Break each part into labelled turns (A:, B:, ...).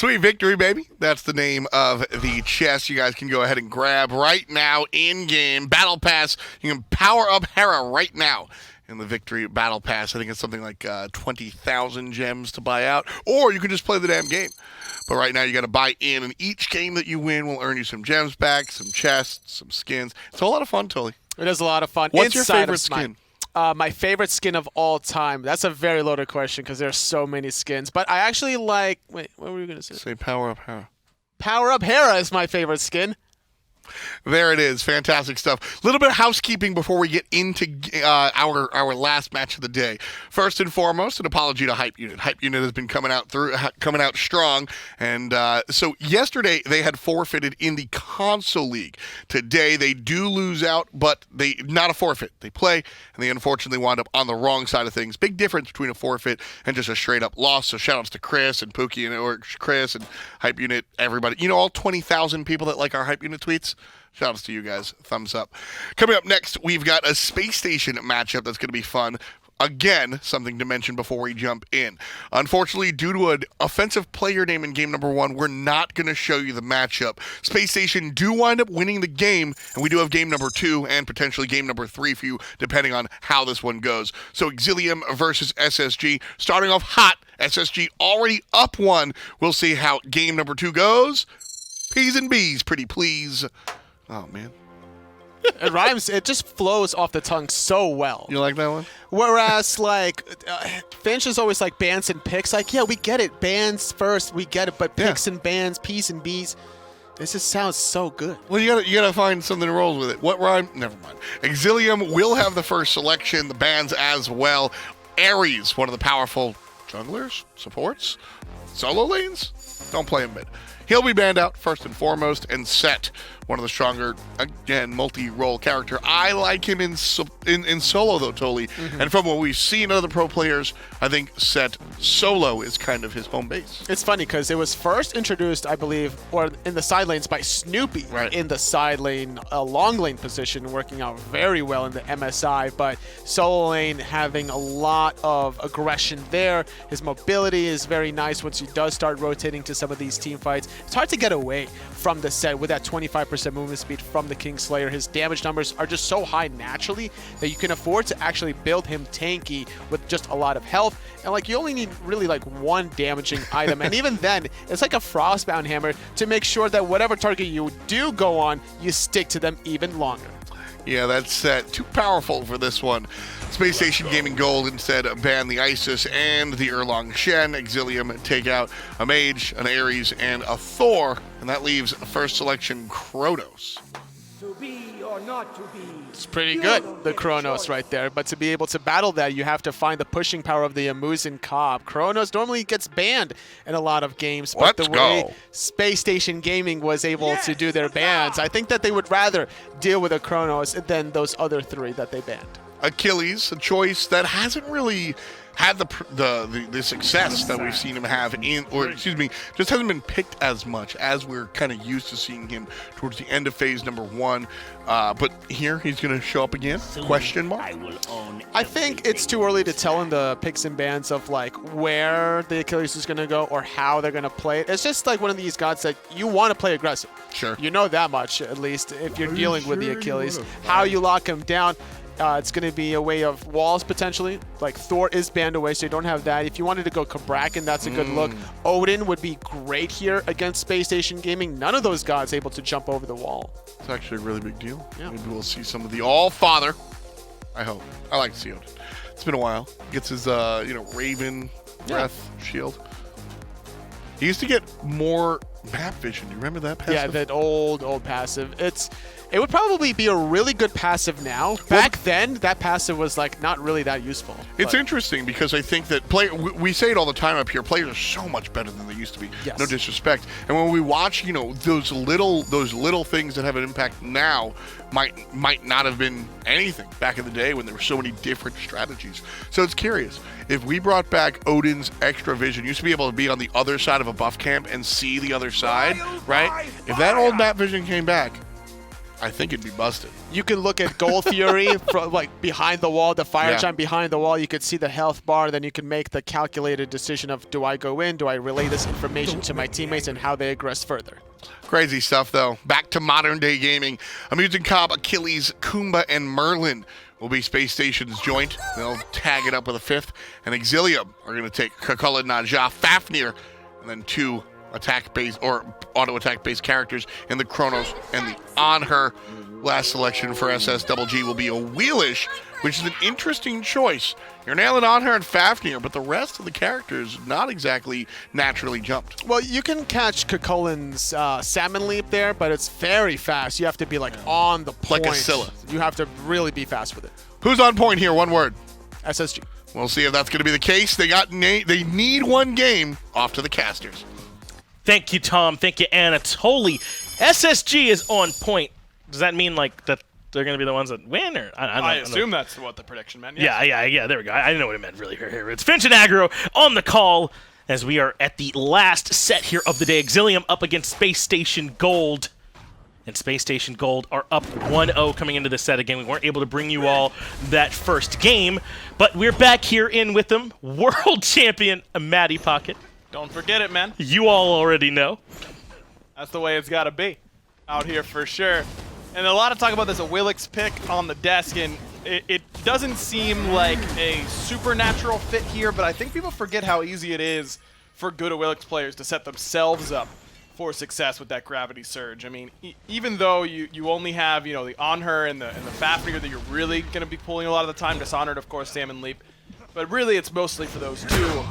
A: Sweet victory, baby. That's the name of the chest you guys can go ahead and grab right now in-game. Battle Pass. You can power up Hera right now in the Victory Battle Pass. I think it's something like 20,000 gems to buy out. Or you can just play the damn game. But right now you got to buy in, and each game that you win will earn you some gems back, some chests, some skins. It's a lot of fun, Tully.
B: It is a lot of fun.
A: What's your favorite skin?
B: My favorite skin of all time. That's a very loaded question because there's so many skins. But I actually like... Wait, what were you going to say?
A: Say Power Up Hera.
B: Power Up Hera is my favorite skin.
A: There it is. Fantastic stuff. A little bit of housekeeping before we get into our last match of the day. First and foremost, an apology to Hype Unit. Hype Unit has been coming out strong, and so yesterday they had forfeited in the Console League. Today they do lose out, but they not a forfeit. They play, and they unfortunately wound up on the wrong side of things. Big difference between a forfeit and just a straight up loss. So shout outs to Chris and Pookie or Chris and Hype Unit, everybody. You know, all 20,000 people that like our Hype Unit tweets. Shoutouts to you guys. Thumbs up. Coming up next, we've got a Space Station matchup that's going to be fun. Again, something to mention before we jump in. Unfortunately, due to an offensive player name in game number 1, we're not going to show you the matchup. Space Station do wind up winning the game, and we do have game number 2 and potentially game number 3 for you, depending on how this one goes. So Exilium versus SSG. Starting off hot, SSG already up 1. We'll see how game number 2 goes. P's and B's, pretty please. Oh, man.
B: It rhymes. It just flows off the tongue so well.
A: You like that one?
B: Whereas, like, Finch is always like bands and picks. Like, yeah, we get it. Bands first, we get it. But picks and bands, P's and B's, this just sounds so good.
A: Well, you gotta find something that rolls with it. What rhyme? Never mind. Exilium will have the first selection. The bands as well. Ares, one of the powerful junglers, supports, solo lanes. Don't play him mid. He'll be banned out first and foremost, and Set, one of the stronger, again, multi-role character. I like him in solo, though, Toli. Mm-hmm. And from what we've seen other pro players, I think Set solo is kind of his home base.
B: It's funny because it was first introduced, I believe, or in the side lanes by Snoopy in the side lane, long lane position, working out very well in the MSI. But solo lane having a lot of aggression there. His mobility is very nice once he does start rotating to some of these team fights. It's hard to get away from the Set with that 25% movement speed from the Kingslayer. His damage numbers are just so high naturally that you can afford to actually build him tanky with just a lot of health. And like you only need really like one damaging item. And even then, it's like a Frostbound Hammer to make sure that whatever target you do go on, you stick to them even longer.
A: Yeah, that's too powerful for this one. Space Station Gaming Gold instead ban the Isis and the Erlang Shen. Exilium take out a Mage, an Ares, and a Thor. And that leaves first selection Chronos.
C: To be or not to be.
B: It's pretty good, the Chronos right there. But to be able to battle that, you have to find the pushing power of the Muzen Cobb. Chronos normally gets banned in a lot of games, but the way Space Station Gaming was able to do their bans, I think that they would rather deal with a Chronos than those other 3 that they banned.
A: Achilles, a choice that hasn't really had the success that we've seen him have just hasn't been picked as much as we're kind of used to seeing him towards the end of phase number 1. But here he's going to show up again? Question mark?
B: I think it's too early to tell in the picks and bans of like where the Achilles is going to go or how they're going to play it. It's just like one of these gods that you want to play aggressive.
A: Sure.
B: You know that much, at least, if you're dealing with the Achilles. How you lock him down. It's going to be a way of walls, potentially. Like, Thor is banned away, so you don't have that. If you wanted to go Kumbhakarna, that's a good look. Odin would be great here against Space Station Gaming. None of those gods able to jump over the wall.
A: It's actually a really big deal. Yeah. Maybe we'll see some of the All-Father. I hope. I like to see Odin. It's been a while. Gets his, Raven breath shield. He used to get more map vision. You remember that passive?
B: Yeah, that old passive. It would probably be a really good passive now. Back then, that passive was like not really that useful.
A: It's interesting because I think that we say it all the time up here. Players are so much better than they used to be.
B: Yes.
A: No disrespect. And when we watch, those little things that have an impact now might not have been anything back in the day when there were so many different strategies. So it's curious. If we brought back Odin's extra vision, used to be able to be on the other side of a buff camp and see the other side, right? If that old map vision came back, I think it'd be busted.
B: You can look at Gold Fury from like behind the wall, the fire giant behind the wall. You could see the health bar. Then you can make the calculated decision of, do I go in? Do I relay this information to my teammates and how they aggress further?
A: Crazy stuff, though. Back to modern day gaming. Muzen, Achilles, Kumbha, and Merlin will be Space Station's joint. They'll tag it up with a fifth. And Exilium are going to take Khepri, Naja, Fafnir, and then 2 attack-based or auto-attack-based characters in the Chronos and the Anhur. Last selection for SSGG will be Awilix, which is an interesting choice. You're nailing Anhur and Fafnir, but the rest of the characters not exactly naturally jumped.
B: Well, you can catch Kukullin's salmon leap there, but it's very fast. You have to be like on the point.
A: Like a Scylla.
B: You have to really be fast with it.
A: Who's on point here? One word.
B: SSG.
A: We'll see if that's going to be the case. They need one game. Off to the casters.
D: Thank you, Tom. Thank you, Anatoly. SSG is on point. Does that mean like that they're going to be the ones that win? Or
E: I assume that's what the prediction meant. Yes.
D: Yeah. There we go. I didn't know what it meant really. Here. It's Finch and Aggro on the call as we are at the last set here of the day. Exilium up against Space Station Gold. And Space Station Gold are up 1-0 coming into this set again. We weren't able to bring you all that first game, but we're back here in with them. World champion Mattypocket.
E: Don't forget it, man.
D: You all already know.
E: That's the way it's got to be out here for sure. And a lot of talk about this Awilix pick on the desk, and it doesn't seem like a supernatural fit here, but I think people forget how easy it is for good Awilix players to set themselves up for success with that gravity surge. I mean, even though you only have, you know, the Anhur and the Fafnir that you're really going to be pulling a lot of the time, Dishonored, of course, Salmon Leap, but really it's mostly for those two.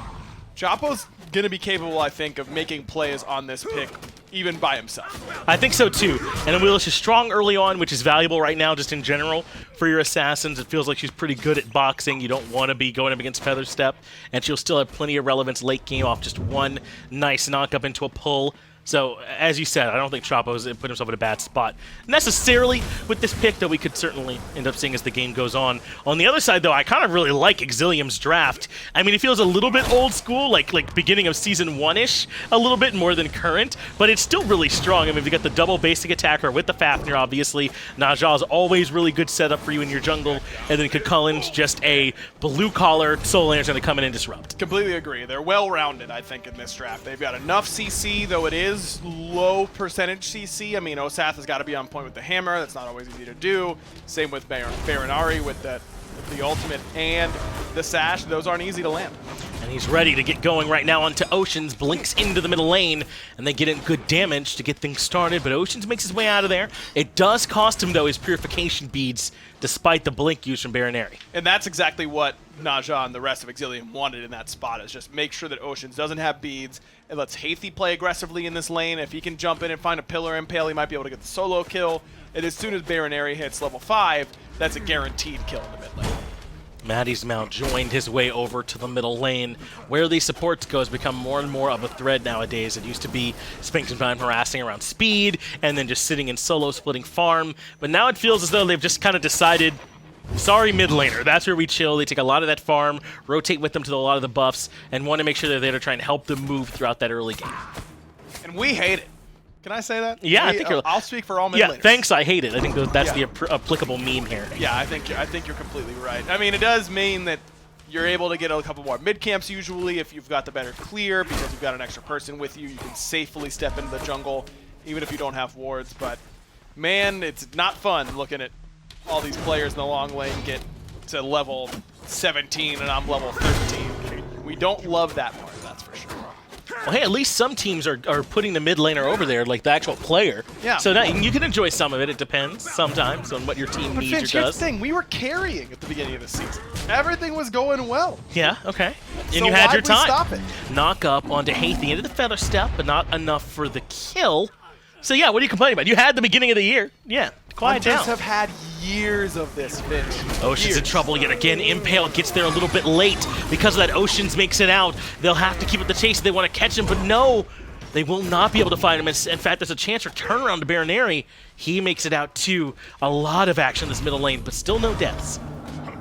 E: Chapo's going to be capable, I think, of making plays on this pick even by himself.
D: I think so too. And Awilix is strong early on, which is valuable right now just in general for your assassins. It feels like she's pretty good at boxing. You don't want to be going up against Featherstep, and she'll still have plenty of relevance late game off just one nice knock up into a pull. So, as you said, I don't think Chapo's put himself in a bad spot necessarily with this pick that we could certainly end up seeing as the game goes on. On the other side, though, I kind of really like Exilium's draft. I mean, it feels a little bit old school, like beginning of Season 1-ish, a little bit more than current, but it's still really strong. I mean, you got the double basic attacker with the Fafnir, obviously. Naja's always really good setup for you in your jungle, and then Kukullin's just a blue-collar Soul Lander's going to come in and disrupt.
E: Completely agree. They're well-rounded, I think, in this draft. They've got enough CC, though it is low percentage CC. I mean, Osath has got to be on point with the hammer. That's not always easy to do. Same with Bayroneri with the ultimate and the sash. Those aren't easy to land.
D: And he's ready to get going right now onto Oceans, blinks into the middle lane, and they get in good damage to get things started, but Oceans makes his way out of there. It does cost him, though, his purification beads, despite the blink use from Bayroneri.
E: And that's exactly what Naja and the rest of Exilium wanted in that spot, is just make sure that Oceans doesn't have beads, and lets Haithi play aggressively in this lane. If he can jump in and find a pillar impale, he might be able to get the solo kill. And as soon as Bayroneri hits level 5, that's a guaranteed kill in the mid lane.
D: Matty's Mount joined his way over to the middle lane. Where these supports go has become more and more of a thread nowadays. It used to be spending some time harassing around speed and then just sitting in solo splitting farm. But now it feels as though they've just kind of decided, sorry, mid laner, that's where we chill. They take a lot of that farm, rotate with them to a lot of the buffs, and want to make sure they're there to try and help them move throughout that early game.
E: And we hate it. Can I say that?
D: Yeah, I think
E: I'll speak for all mid laners.
D: Yeah, thanks, I hate it. I think that's the applicable meme here.
E: Yeah, I think you're completely right. I mean, it does mean that you're able to get a couple more mid camps usually if you've got the better clear, because you've got an extra person with you. You can safely step into the jungle, even if you don't have wards. But man, it's not fun looking at all these players in the long lane get to level 17 and I'm level 13. We don't love that part, that's for sure.
D: Well, hey, at least some teams are putting the mid laner over there, like the actual player.
E: Yeah.
D: So now you can enjoy some of it. It depends sometimes on what your team needs
E: Finch,
D: or
E: here's
D: does.
E: the thing. We were carrying at the beginning of the season. Everything was going well.
D: Yeah, okay. And
E: So
D: you had
E: why'd
D: your
E: we
D: time.
E: stop it?
D: Knock up onto Haithi into the feather step, but not enough for the kill. So yeah, what are you complaining about? You had the beginning of the year. Yeah, quiet
E: Hunters
D: down.
E: have had years of this, Finch.
D: Ocean's in trouble yet again. Impale gets there a little bit late. Because of that, Oceans makes it out. They'll have to keep up the chase if they want to catch him, but no, they will not be able to find him. In fact, there's a chance for turnaround to Bayroneri. He makes it out too. A lot of action in this middle lane, but still no deaths.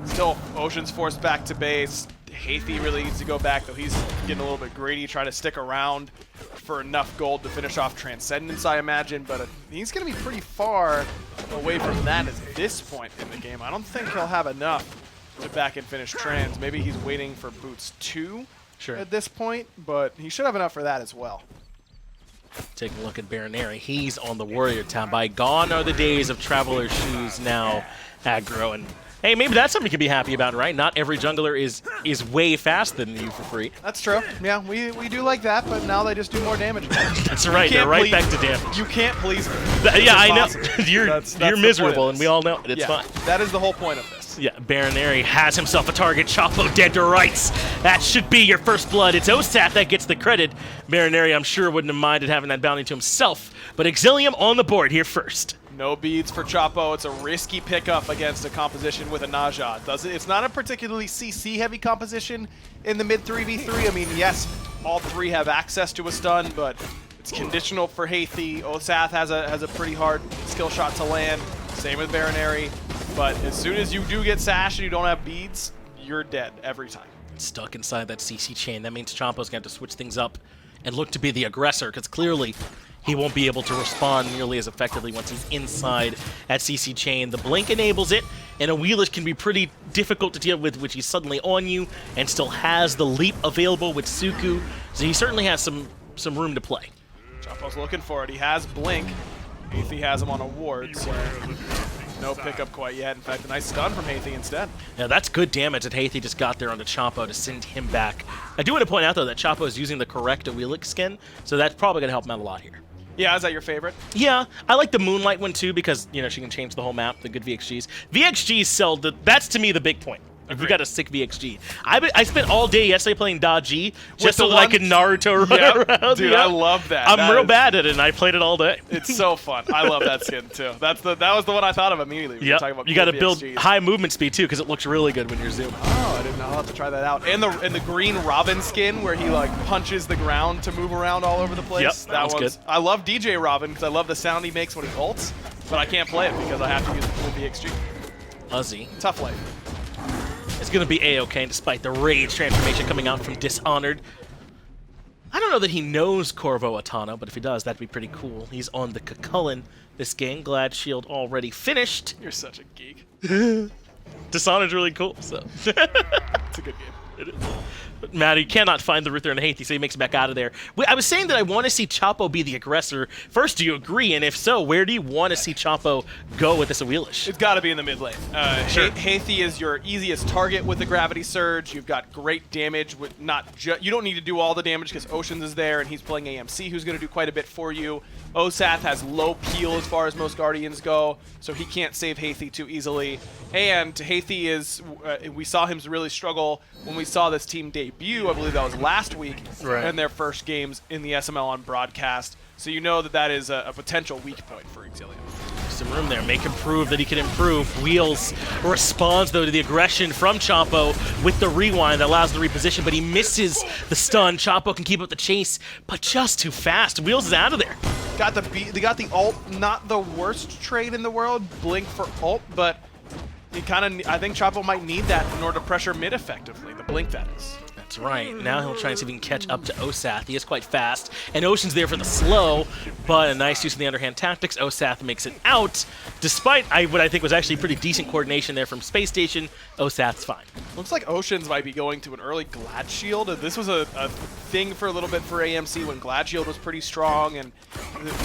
E: Still, Ocean's forced back to base. Haithi really needs to go back, though he's getting a little bit greedy, trying to stick around for enough gold to finish off Transcendence, I imagine, but he's going to be pretty far away from that at this point in the game. I don't think he'll have enough to back and finish Trans. Maybe he's waiting for Boots 2 at this point, but he should have enough for that as well.
D: Take a look at Bayroneri. He's on the Warrior tab. By gone are the days of Traveler's Shoes now aggro. And hey, maybe that's something you can be happy about, right? Not every jungler is way faster than you for free.
E: That's true. Yeah, we do like that, but now they just do more damage.
D: That's right. They're right back to damage.
E: You can't please me.
D: Yeah, I know. You're miserable, and we all know it. It's fine.
E: That is the whole point of this.
D: Yeah, Bayroneri has himself a target. Chapo dead to rights. That should be your first blood. It's Osath that gets the credit. Bayroneri, I'm sure, wouldn't have minded having that bounty to himself. But Exilium on the board here first.
E: No beads for Chapo. It's a risky pickup against a composition with a Naja. It's not a particularly CC-heavy composition in the mid 3v3. I mean, yes, all three have access to a stun, but it's conditional for Haithi. Osath has a pretty hard skill shot to land. Same with Bayroneri. But as soon as you do get Sash and you don't have beads, you're dead every time.
D: Stuck inside that CC chain. That means Chapo's going to have to switch things up and look to be the aggressor, because clearly he won't be able to respond nearly as effectively once he's inside at CC chain. The blink enables it, and Awilix can be pretty difficult to deal with, which he's suddenly on you and still has the leap available with Suku. So he certainly has some room to play.
E: Chapo's looking for it. He has blink. Haithi has him on a ward, so no pickup quite yet. In fact, a nice stun from Haithi instead.
D: Now that's good damage that Haithi just got there onto Chapo to send him back. I do want to point out, though, that Chapo is using the correct Awilix skin, so that's probably going to help him out a lot here.
E: Yeah, is that your favorite?
D: Yeah, I like the Moonlight one, too, because, you know, she can change the whole map, the good VXGs. VXGs sell, that's to me the big point. If you got a sick VXG. I spent all day yesterday playing Daji just so I could Naruto run around.
E: Dude, I love that.
D: I'm real bad at it, and I played it all day.
E: It's so fun. I love that skin, too. That was the one I thought of immediately.
D: Yeah, you got to build high movement speed, too, because it looks really good when you're zooming.
E: Oh, I didn't know. I'll have to try that out. And the green Robin skin, where he, like, punches the ground to move around all over the place.
D: Yep, that one's good.
E: I love DJ Robin, because I love the sound he makes when he ults, but I can't play it because I have to use the full VXG.
D: Uzzy.
E: Tough life.
D: It's going to be A-OK despite the rage transformation coming out from Dishonored. I don't know that he knows Corvo Atano, but if he does, that'd be pretty cool. He's on the Cucullin this game. Glad Shield already finished.
E: You're such a geek.
D: Dishonored's really cool, so.
E: It's a good game.
D: It is. But Matty cannot find the Ruther and Haithi, so he makes it back out of there. I was saying that I want to see Chapo be the aggressor. First, do you agree? And if so, where do you want to see Chapo go with this Awilix?
E: It's got to be in the mid lane.
D: Sure.
E: Haithi is your easiest target with the Gravity Surge. You've got great damage with you don't need to do all the damage because Oceans is there and he's playing AMC, who's going to do quite a bit for you. Osath has low peel as far as most Guardians go, so he can't save Haithi too easily. And Haithi is, we saw him really struggle when we saw this team debut. I believe that was last week in their first games in the SML on broadcast. So you know that is a potential weak point for Exilium.
D: Some room there. Make him prove that he can improve. Wheels responds, though, to the aggression from Chapo with the rewind that allows the reposition, but he misses the stun. Chapo can keep up the chase, but just too fast. Wheels is out of there.
E: They got the ult, not the worst trade in the world, blink for ult, but I think Chapo might need that in order to pressure mid effectively, the blink that is.
D: That's right. Now he'll try and see if he can catch up to Osath. He is quite fast, and Ocean's there for the slow, but a nice use of the underhand tactics. Osath makes it out, despite what I think was actually pretty decent coordination there from Space Station. Osath's fine.
E: Looks like Oceans might be going to an early Glad Shield. This was a thing for a little bit for AMC when Glad Shield was pretty strong, and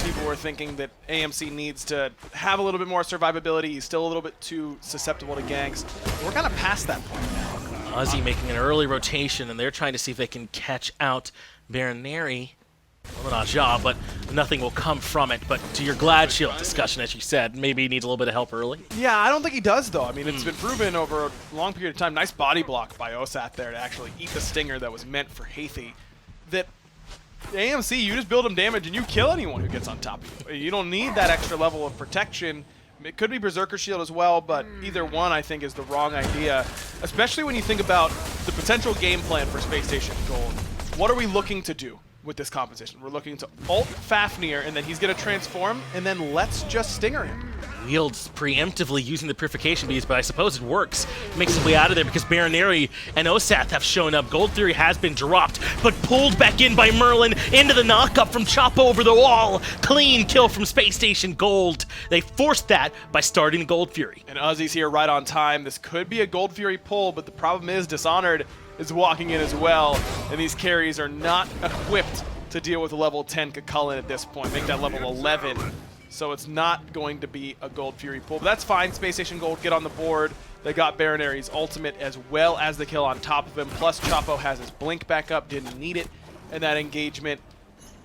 E: people were thinking that AMC needs to have a little bit more survivability. He's still a little bit too susceptible to ganks. We're kind of past that point now.
D: Uzzy making an early rotation, and they're trying to see if they can catch out Bayroneri. Well, not a job, but nothing will come from it. But to your Glad Shield discussion, as you said, maybe he needs a little bit of help early.
E: Yeah, I don't think he does, though. I mean, it's been proven over a long period of time. Nice body block by Osath there to actually eat the stinger that was meant for Haithi. That AMC, you just build him damage and you kill anyone who gets on top of you. You don't need that extra level of protection. It could be Berserker Shield as well, but either one I think is the wrong idea, especially when you think about the potential game plan for Space Station Gold. What are we looking to do with this composition? We're looking to ult Fafnir, and then he's going to transform, and then let's just stinger him.
D: Wield's preemptively using the Purification Beads, but I suppose it works. Makes his way out of there because Bayroneri and Osath have shown up. Gold Fury has been dropped, but pulled back in by Merlin into the knockup from Chapo over the wall. Clean kill from Space Station Gold. They forced that by starting Gold Fury.
E: And Uzzy's here right on time. This could be a Gold Fury pull, but the problem is Dishonored is walking in as well, and these carries are not equipped to deal with a level 10 Kukulkan at this point. Make that level 11. So it's not going to be a Gold Fury pull, but that's fine. Space Station Gold get on the board. They got Bayroneri's ultimate as well as the kill on top of him. Plus Chapo has his blink back up, didn't need it in that engagement.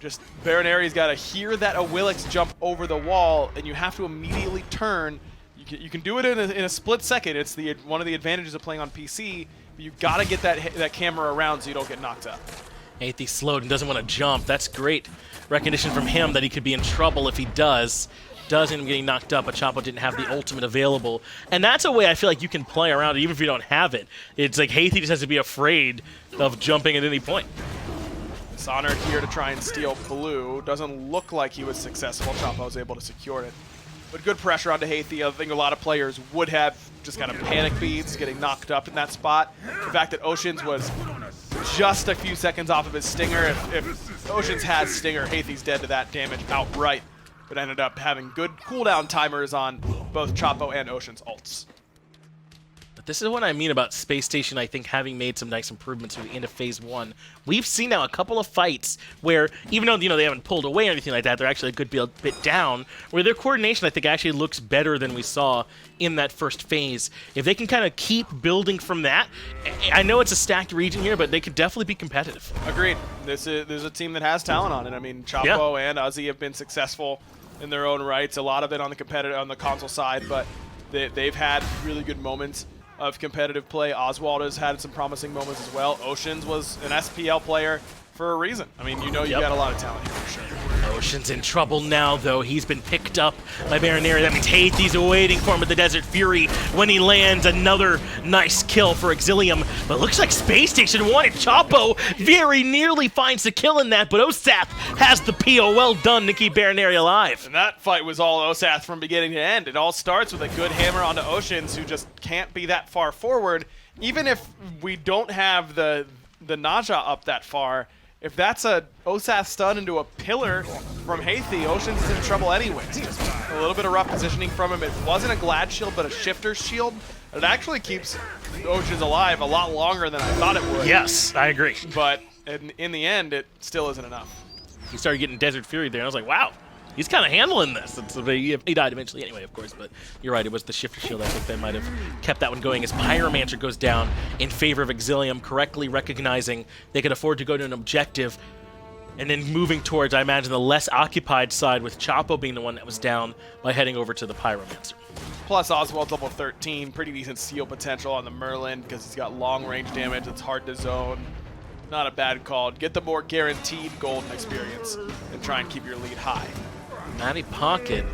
E: Just Bayroneri's got to hear that Awilix jump over the wall, and you have to immediately turn. You can do it in a split second. It's one of the advantages of playing on PC, but you've got to get that camera around so you don't get knocked up.
D: Haithi slowed and doesn't want to jump. That's great recognition from him that he could be in trouble if he does end up getting knocked up, but Chapo didn't have the ultimate available. And that's a way I feel like you can play around it, even if you don't have it. It's like Haithi just has to be afraid of jumping at any point.
E: Dishonored here to try and steal blue. Doesn't look like he was successful. Chapo was able to secure it. But good pressure onto Haithi. I think a lot of players would have just kind of panic beads, getting knocked up in that spot. The fact that Oceans was just a few seconds off of his stinger. If Oceans had stinger, Haithi's dead to that damage outright. But ended up having good cooldown timers on both Chapo and Ocean's ults.
D: But this is what I mean about Space Station, I think, having made some nice improvements through the end of Phase 1. We've seen now a couple of fights where, even though they haven't pulled away or anything like that, they're actually a good bit down, where their coordination, I think, actually looks better than we saw in that first phase. If they can kind of keep building from that, I know it's a stacked region here, but they could definitely be competitive.
E: Agreed. There's a team that has talent on it. I mean, Chapo and Uzzy have been successful in their own rights. A lot of it on the console side, but they've had really good moments of competitive play. Oswaald has had some promising moments as well. Oceans was an SPL player for a reason. I mean, you got a lot of talent here for sure.
D: Ocean's in trouble now, though. He's been picked up by Bayroneri. That means Haithi's waiting for him at the Desert Fury when he lands another nice kill for Exilium. But looks like Space Station wanted. Chapo very nearly finds the kill in that, but Osath has the PO. Well done to keep Bayroneri alive.
E: And that fight was all Osath from beginning to end. It all starts with a good hammer onto Oceans, who just can't be that far forward. Even if we don't have the Naja up that far, if that's a Osath stun into a pillar from Haithi, Oceans is in trouble anyways. Just a little bit of rough positioning from him. It wasn't a Glad Shield, but a Shifter's Shield. It actually keeps Oceans alive a lot longer than I thought it would.
D: Yes, I agree.
E: But in the end, it still isn't enough.
D: He started getting Desert Fury there, and I was like, wow, he's kind of handling this. He died eventually anyway, of course, but you're right, it was the Shifter Shield. I think that might have kept that one going as Pyromancer goes down in favor of Exilium, correctly recognizing they could afford to go to an objective, and then moving towards, I imagine, the less occupied side, with Chapo being the one that was down by heading over to the Pyromancer.
E: Plus Oswaald's level 13, pretty decent seal potential on the Merlin because he's got long range damage, it's hard to zone. Not a bad call. Get the more guaranteed golden experience and try and keep your lead high.
D: Mattypocket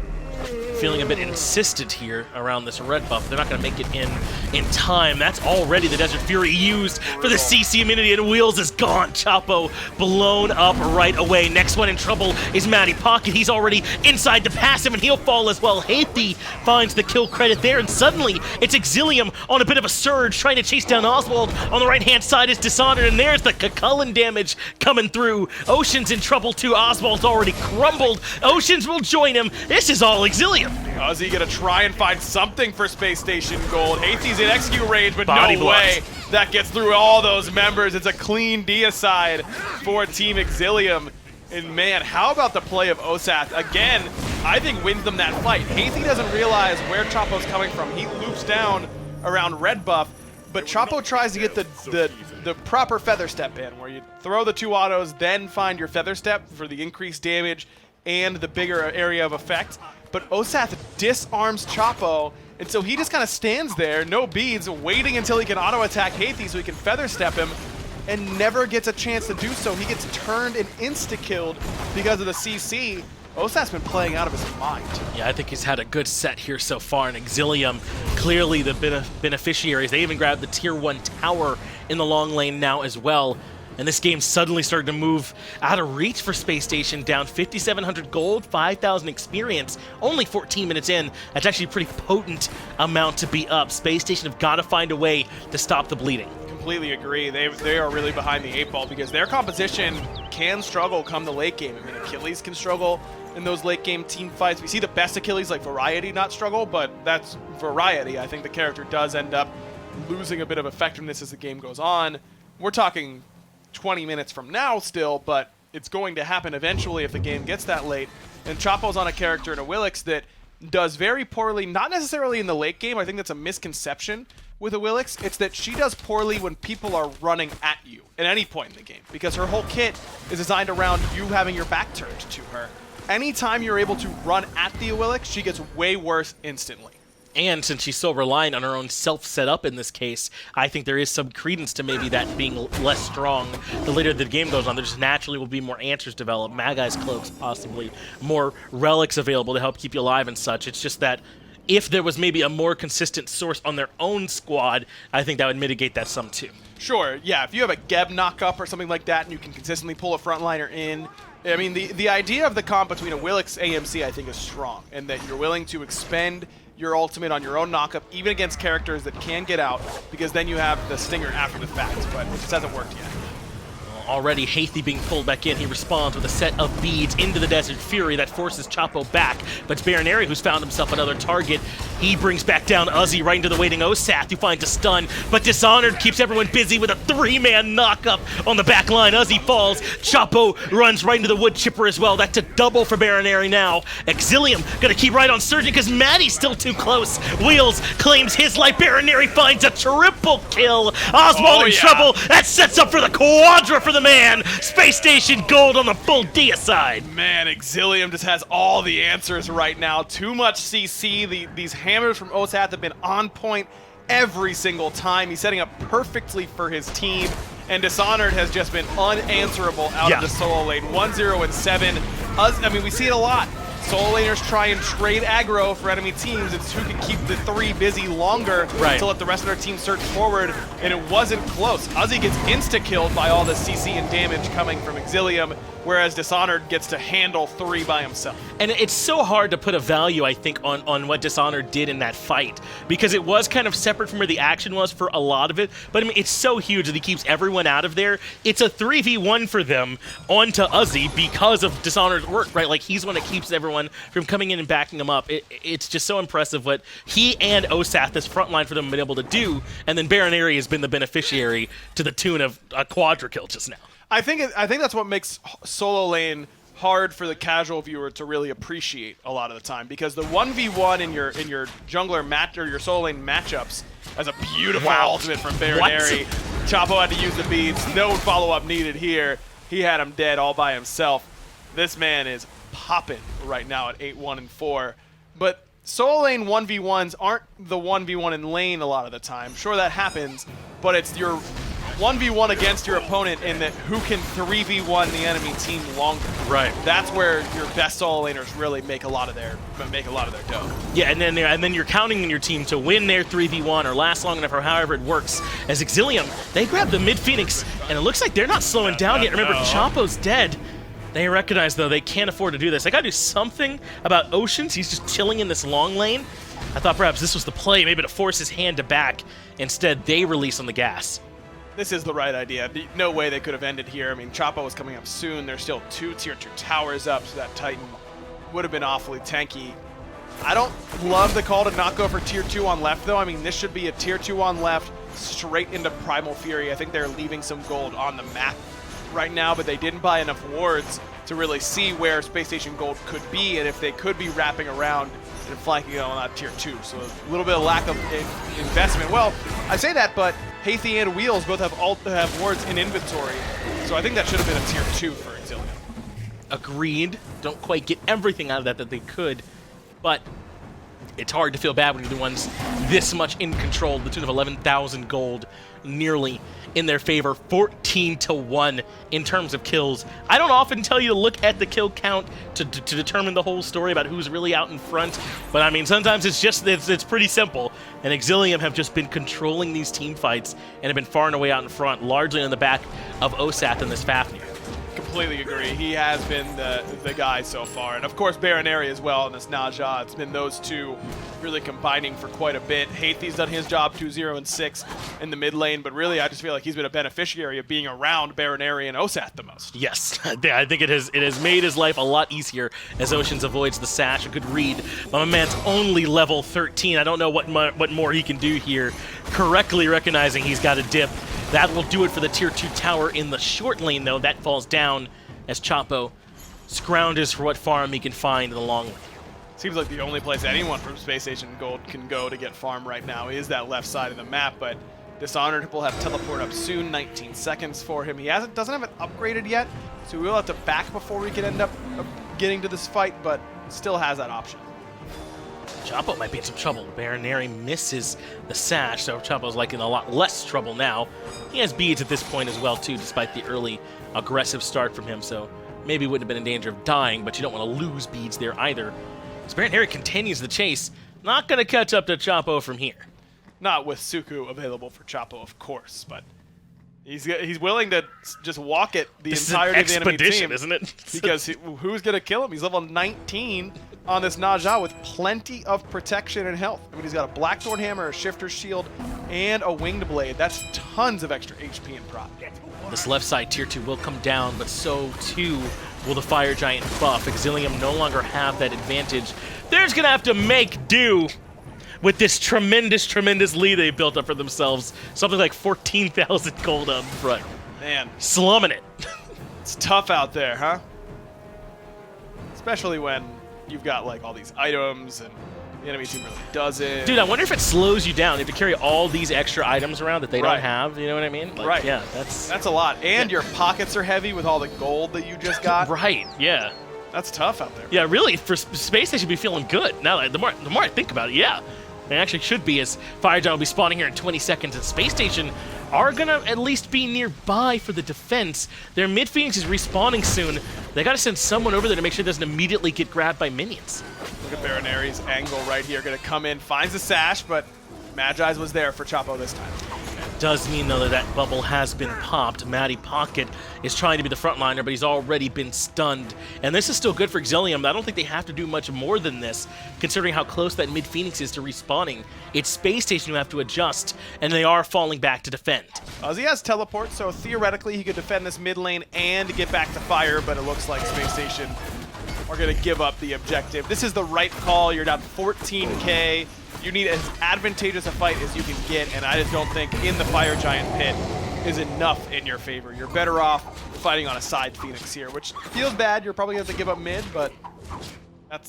D: feeling a bit insistent here around this red buff. They're not going to make it in time. That's already the Desert Fury used for the CC immunity, and Wheels is gone. Chapo blown up right away. Next one in trouble is Mattypocket. He's already inside the passive, and he'll fall as well. Haithi finds the kill credit there, and suddenly it's Exilium on a bit of a surge, trying to chase down Oswaald. On the right-hand side is Dishonored, and there's the Kukulkan damage coming through. Ocean's in trouble too. Oswald's already crumbled. Oceans will join him. This is all Exilium.
E: Uzzy gonna try and find something for Space Station Gold. Haithi's in execute range, but
D: Body
E: no
D: blocks.
E: way that gets through all those members. It's a clean deicide for Team Exilium. And man, how about the play of Osath? Again, I think wins them that fight. Haithi doesn't realize where Chapo's coming from. He loops down around red buff, but Chapo tries to get the proper feather step in, where you throw the two autos, then find your feather step for the increased damage and the bigger area of effect. But Osath disarms Chapo, and so he just kind of stands there, no beads, waiting until he can auto-attack Haithi so he can feather step him, and never gets a chance to do so. He gets turned and insta-killed because of the CC. Osath's been playing out of his mind.
D: Yeah, I think he's had a good set here so far, and Exilium clearly the beneficiaries. They even grabbed the tier 1 tower in the long lane now as well. And this game suddenly started to move out of reach for Spacestation, down 5,700 gold, 5,000 experience, only 14 minutes in. That's actually a pretty potent amount to be up. Spacestation have got to find a way to stop the bleeding.
E: Completely agree. They are really behind the 8 ball because their composition can struggle come the late game. I mean, Achilles can struggle in those late game team fights. We see the best Achilles like Variety not struggle, but that's Variety. I think the character does end up losing a bit of effectiveness as the game goes on. We're talking 20 minutes from now still, but it's going to happen eventually if the game gets that late. And Chapo's on a character in Awilix that does very poorly, not necessarily in the late game. I think that's a misconception with Awilix. It's that she does poorly when people are running at you at any point in the game, because her whole kit is designed around you having your back turned to her. Anytime you're able to run at the Awilix, she gets way worse instantly.
D: And since she's so reliant on her own self-setup in this case, I think there is some credence to maybe that being less strong. The later the game goes on, there just naturally will be more answers developed, Magai's cloaks possibly, more relics available to help keep you alive and such. It's just that if there was maybe a more consistent source on their own squad, I think that would mitigate that some too.
E: Sure, yeah, if you have a Geb knockup or something like that and you can consistently pull a frontliner in, I mean, the idea of the comp between Awilix AMC I think is strong, and that you're willing to expend your ultimate on your own knockup, even against characters that can get out, because then you have the stinger after the fact, but it just hasn't worked yet.
D: Already Haithi being pulled back in, he responds with a set of beads into the Desert Fury that forces Chapo back, but it's Bayroneri who's found himself another target. He brings back down Uzzy right into the waiting Osath, who finds a stun, but Dishonored keeps everyone busy with a 3-man knockup on the back line. Uzzy falls, Chapo runs right into the wood chipper as well. That's a double for Bayroneri now. Exilium gonna keep right on surging because Matty's still too close. Wheels claims his life, Bayroneri finds a triple kill. Oswaald in trouble, that sets up for the quadra for the man. Space Station gold on the full Dia side.
E: Man, Exilium just has all the answers right now. Too much CC. These hammers from Osath have been on point every single time. He's setting up perfectly for his team. And Dishonored has just been unanswerable out of the solo lane. 1-0 and 7. I mean, we see it a lot. Solo laners try and trade aggro for enemy teams. It's who can keep the 3 busy longer to let the rest of their team surge forward, and it wasn't close. Uzzy gets insta-killed by all the CC and damage coming from Exilium, whereas Dishonored gets to handle 3 by himself.
D: And it's so hard to put a value, I think, on what Dishonored did in that fight, because it was kind of separate from where the action was for a lot of it, but I mean, it's so huge that he keeps everyone out of there. It's a 3v1 for them onto Uzzy because of Dishonored's work, right? Like, he's the one that keeps everyone from coming in and backing him up. It's just so impressive what he and Osath, this front line for them, have been able to do, and then Bayroneri has been the beneficiary to the tune of a quadra kill just now.
E: I think that's what makes solo lane hard for the casual viewer to really appreciate a lot of the time, because the 1v1 in your jungler match or your solo lane matchups as a beautiful ultimate from Bayroneri. Chapo had to use the beads. No follow-up needed here. He had him dead all by himself. This man is popping right now at 8-1 and 4. But solo lane 1v1s aren't the 1v1 in lane a lot of the time. Sure, that happens, but it's your 1v1 against your opponent in that who can 3v1 the enemy team longer.
D: Right.
E: That's where your best solo laners really make a lot of their dough.
D: Yeah, and then you're counting on your team to win their 3v1 or last long enough or however it works. As Exilium, they grab the mid Phoenix, and it looks like they're not slowing down yet. Remember, Chapo's dead. They recognize, though, they can't afford to do this. They gotta do something about Oceans. He's just chilling in this long lane. I thought perhaps this was the play, maybe to force his hand to back. Instead, they release on the gas.
E: This is the right idea. No way they could have ended here. I mean, Chapo was coming up soon. There's still 2 tier 2 towers up, so that Titan would have been awfully tanky. I don't love the call to not go for tier 2 on left, though. I mean, this should be a tier 2 on left, straight into Primal Fury. I think they're leaving some gold on the map right now, but they didn't buy enough wards to really see where Space Station gold could be, and if they could be wrapping around and flanking on that tier 2. So a little bit of lack of investment. Well, I say that, but Haithi and Wheels both have wards in inventory, so I think that should have been a tier 2 for Exilium.
D: Agreed. Don't quite get everything out of that they could, but it's hard to feel bad when you're the ones this much in control, the tune of 11,000 gold, nearly in their favor, 14-1 in terms of kills. I don't often tell you to look at the kill count to determine the whole story about who's really out in front, but I mean, sometimes it's pretty simple, and Exilium have just been controlling these team fights and have been far and away out in front, largely on the back of Osath and this Fafnir.
E: Completely agree. He has been the guy so far. And of course, Bayroneri as well in this Naja. It's been those two really combining for quite a bit. Haithi's done his job 2-0 and 6 in the mid lane, but really I just feel like he's been a beneficiary of being around Bayroneri and Osath the most.
D: Yes, I think it has made his life a lot easier as Oceans avoids the sash. A good read, but my man's only level 13. I don't know what more he can do here. Correctly recognizing he's got a dip. That will do it for the tier 2 tower in the short lane, though. That falls down as Chapo scrounges for what farm he can find in the long lane.
E: Seems like the only place anyone from Spacestation Gold can go to get farm right now is that left side of the map, but Dishonored will have teleport up soon, 19 seconds for him. He doesn't have it upgraded yet, so we will have to back before we can end up getting to this fight, but still has that option.
D: Chapo might be in some trouble. Bayroneri misses the sash, so Chapo's like in a lot less trouble now. He has beads at this point as well, too, despite the early aggressive start from him, so maybe wouldn't have been in danger of dying, but you don't want to lose beads there either. So Bayroneri continues the chase. Not going to catch up to Chapo from here.
E: Not with Suku available for Chapo, of course, but he's willing to just walk it the entirety of the enemy team,
D: isn't it?
E: Because who's going to kill him? He's level 19 on this Naja with plenty of protection and health. I mean, he's got a Blackthorn Hammer, a Shifter's Shield, and a Winged Blade. That's tons of extra HP and prop.
D: This left side tier 2 will come down, but so too will the Fire Giant buff. Exilium no longer have that advantage. They're just going to have to make do with this tremendous, tremendous lead they built up for themselves. Something like 14,000 gold up front.
E: Man.
D: Slumming it.
E: It's tough out there, huh? Especially when you've got like all these items and the enemy team really doesn't.
D: Dude, I wonder if it slows you down. You have to carry all these extra items around that they don't have. You know what I mean? Like,
E: right.
D: Yeah, that's
E: a lot. And your pockets are heavy with all the gold that you just got.
D: Right, yeah.
E: That's tough out there.
D: Yeah, really, for Space they should be feeling good. Now, the more I think about it, yeah. They actually should be, as Fire Giant will be spawning here in 20 seconds, and Space Station are going to at least be nearby for the defense. Their mid-Phoenix is respawning soon. They got to send someone over there to make sure it doesn't immediately get grabbed by minions.
E: Look at Bayroneri's angle right here. Going to come in, finds the sash, but Magi's was there for Chapo this time.
D: Does mean, though, that bubble has been popped. Mattypocket is trying to be the frontliner, but he's already been stunned. And this is still good for Exilium. I don't think they have to do much more than this, considering how close that mid-Phoenix is to respawning. It's Space Station who have to adjust, and they are falling back to defend.
E: Uzzy has teleport, so theoretically he could defend this mid lane and get back to fire, but it looks like Space Station are going to give up the objective. This is the right call. You're down 14k. You need as advantageous a fight as you can get, and I just don't think in the Fire Giant pit is enough in your favor. You're better off fighting on a side Phoenix here, which feels bad. You're probably going to have to give up mid, but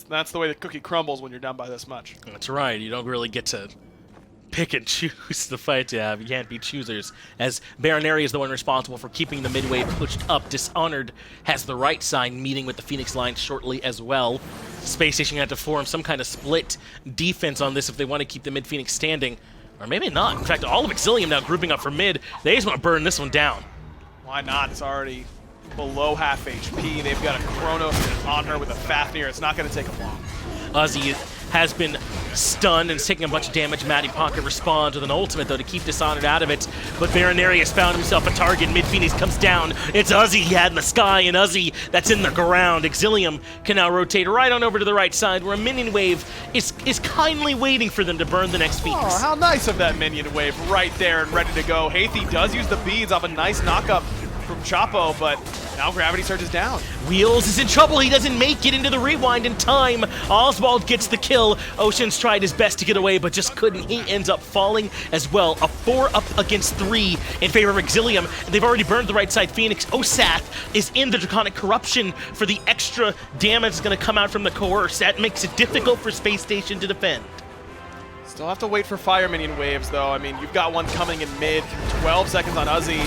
E: that's the way the cookie crumbles when you're down by this much.
D: That's right. You don't really get to pick and choose the fight to have. You can't be choosers, as Bayroneri is the one responsible for keeping the mid wave pushed up. Dishonored has the right side, meeting with the Phoenix line shortly as well. Space Station had to form some kind of split defense on this if they want to keep the mid-Phoenix standing. Or maybe not. In fact, all of Exilium now grouping up for mid. They just want to burn this one down.
E: Why not? It's already below half HP. They've got a Chronos and an Anhur with a Fafnir. It's not going to take them long.
D: Uzzy has been stunned and is taking a bunch of damage. Mattypocket responds with an ultimate, though, to keep Dishonored out of it. But Bayroneri has found himself a target. Mid-Phoenix comes down. It's Uzzy he had in the sky, and Uzzy that's in the ground. Exilium can now rotate right on over to the right side, where a minion wave is kindly waiting for them to burn the next Phoenix.
E: Oh, how nice of that minion wave right there and ready to go. Haithi does use the beads off a nice knockup from Chapo, but now Gravity Surge is down.
D: Wheels is in trouble. He doesn't make it into the rewind in time. Oswaald gets the kill. Ocean's tried his best to get away, but just couldn't. He ends up falling as well. A 4 up against 3 in favor of Exilium. They've already burned the right side Phoenix. Osath is in the Draconic Corruption for the extra damage that's going to come out from the Coerce. That makes it difficult for Space Station to defend.
E: Still have to wait for Fire Minion waves, though. I mean, you've got one coming in mid. 12 seconds on Uzzy.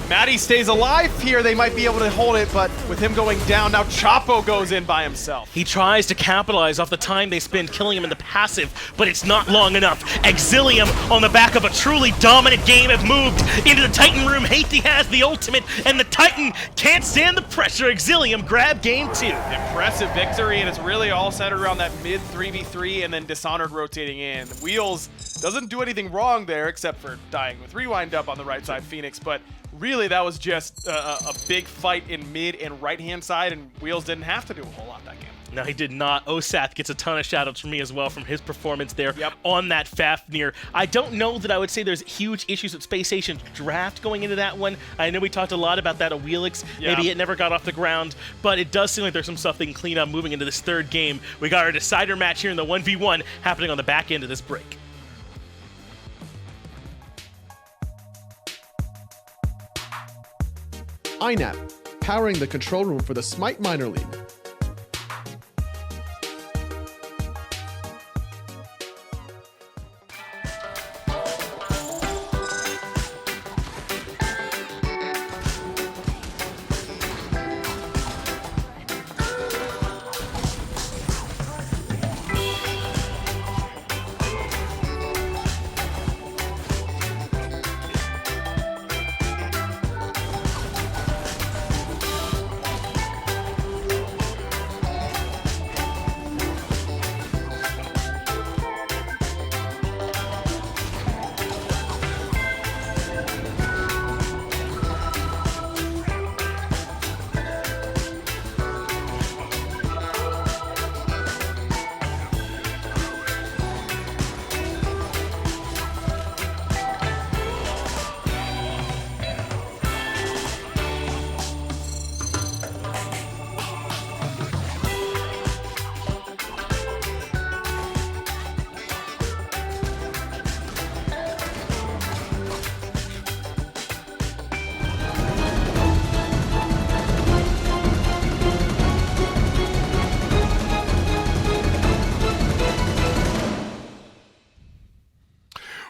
E: Matty stays alive here. They might be able to hold it, but with him going down, now Chapo goes in by himself.
D: He tries to capitalize off the time they spend killing him in the passive, but it's not long enough. Exilium, on the back of a truly dominant game, have moved into the Titan room. Haithi has the ultimate, and the Titan can't stand the pressure. Exilium grab game 2.
E: Impressive victory, and it's really all centered around that mid 3v3 and then Dishonored rotating in. Wheels doesn't do anything wrong there except for dying with Rewind up on the right side Phoenix, but really that was just a big fight in mid and right-hand side, and Wheels didn't have to do a whole lot that game.
D: No, he did not. Osath gets a ton of shoutouts from me as well from his performance there on that Fafnir. I don't know that I would say there's huge issues with Spacestation draft going into that one. I know we talked a lot about that Awilix. Maybe it never got off the ground, but it does seem like there's some stuff they can clean up moving into this third game. We got our decider match here in the 1v1 happening on the back end of this break.
F: INAP, powering the control room for the SMITE Minor League.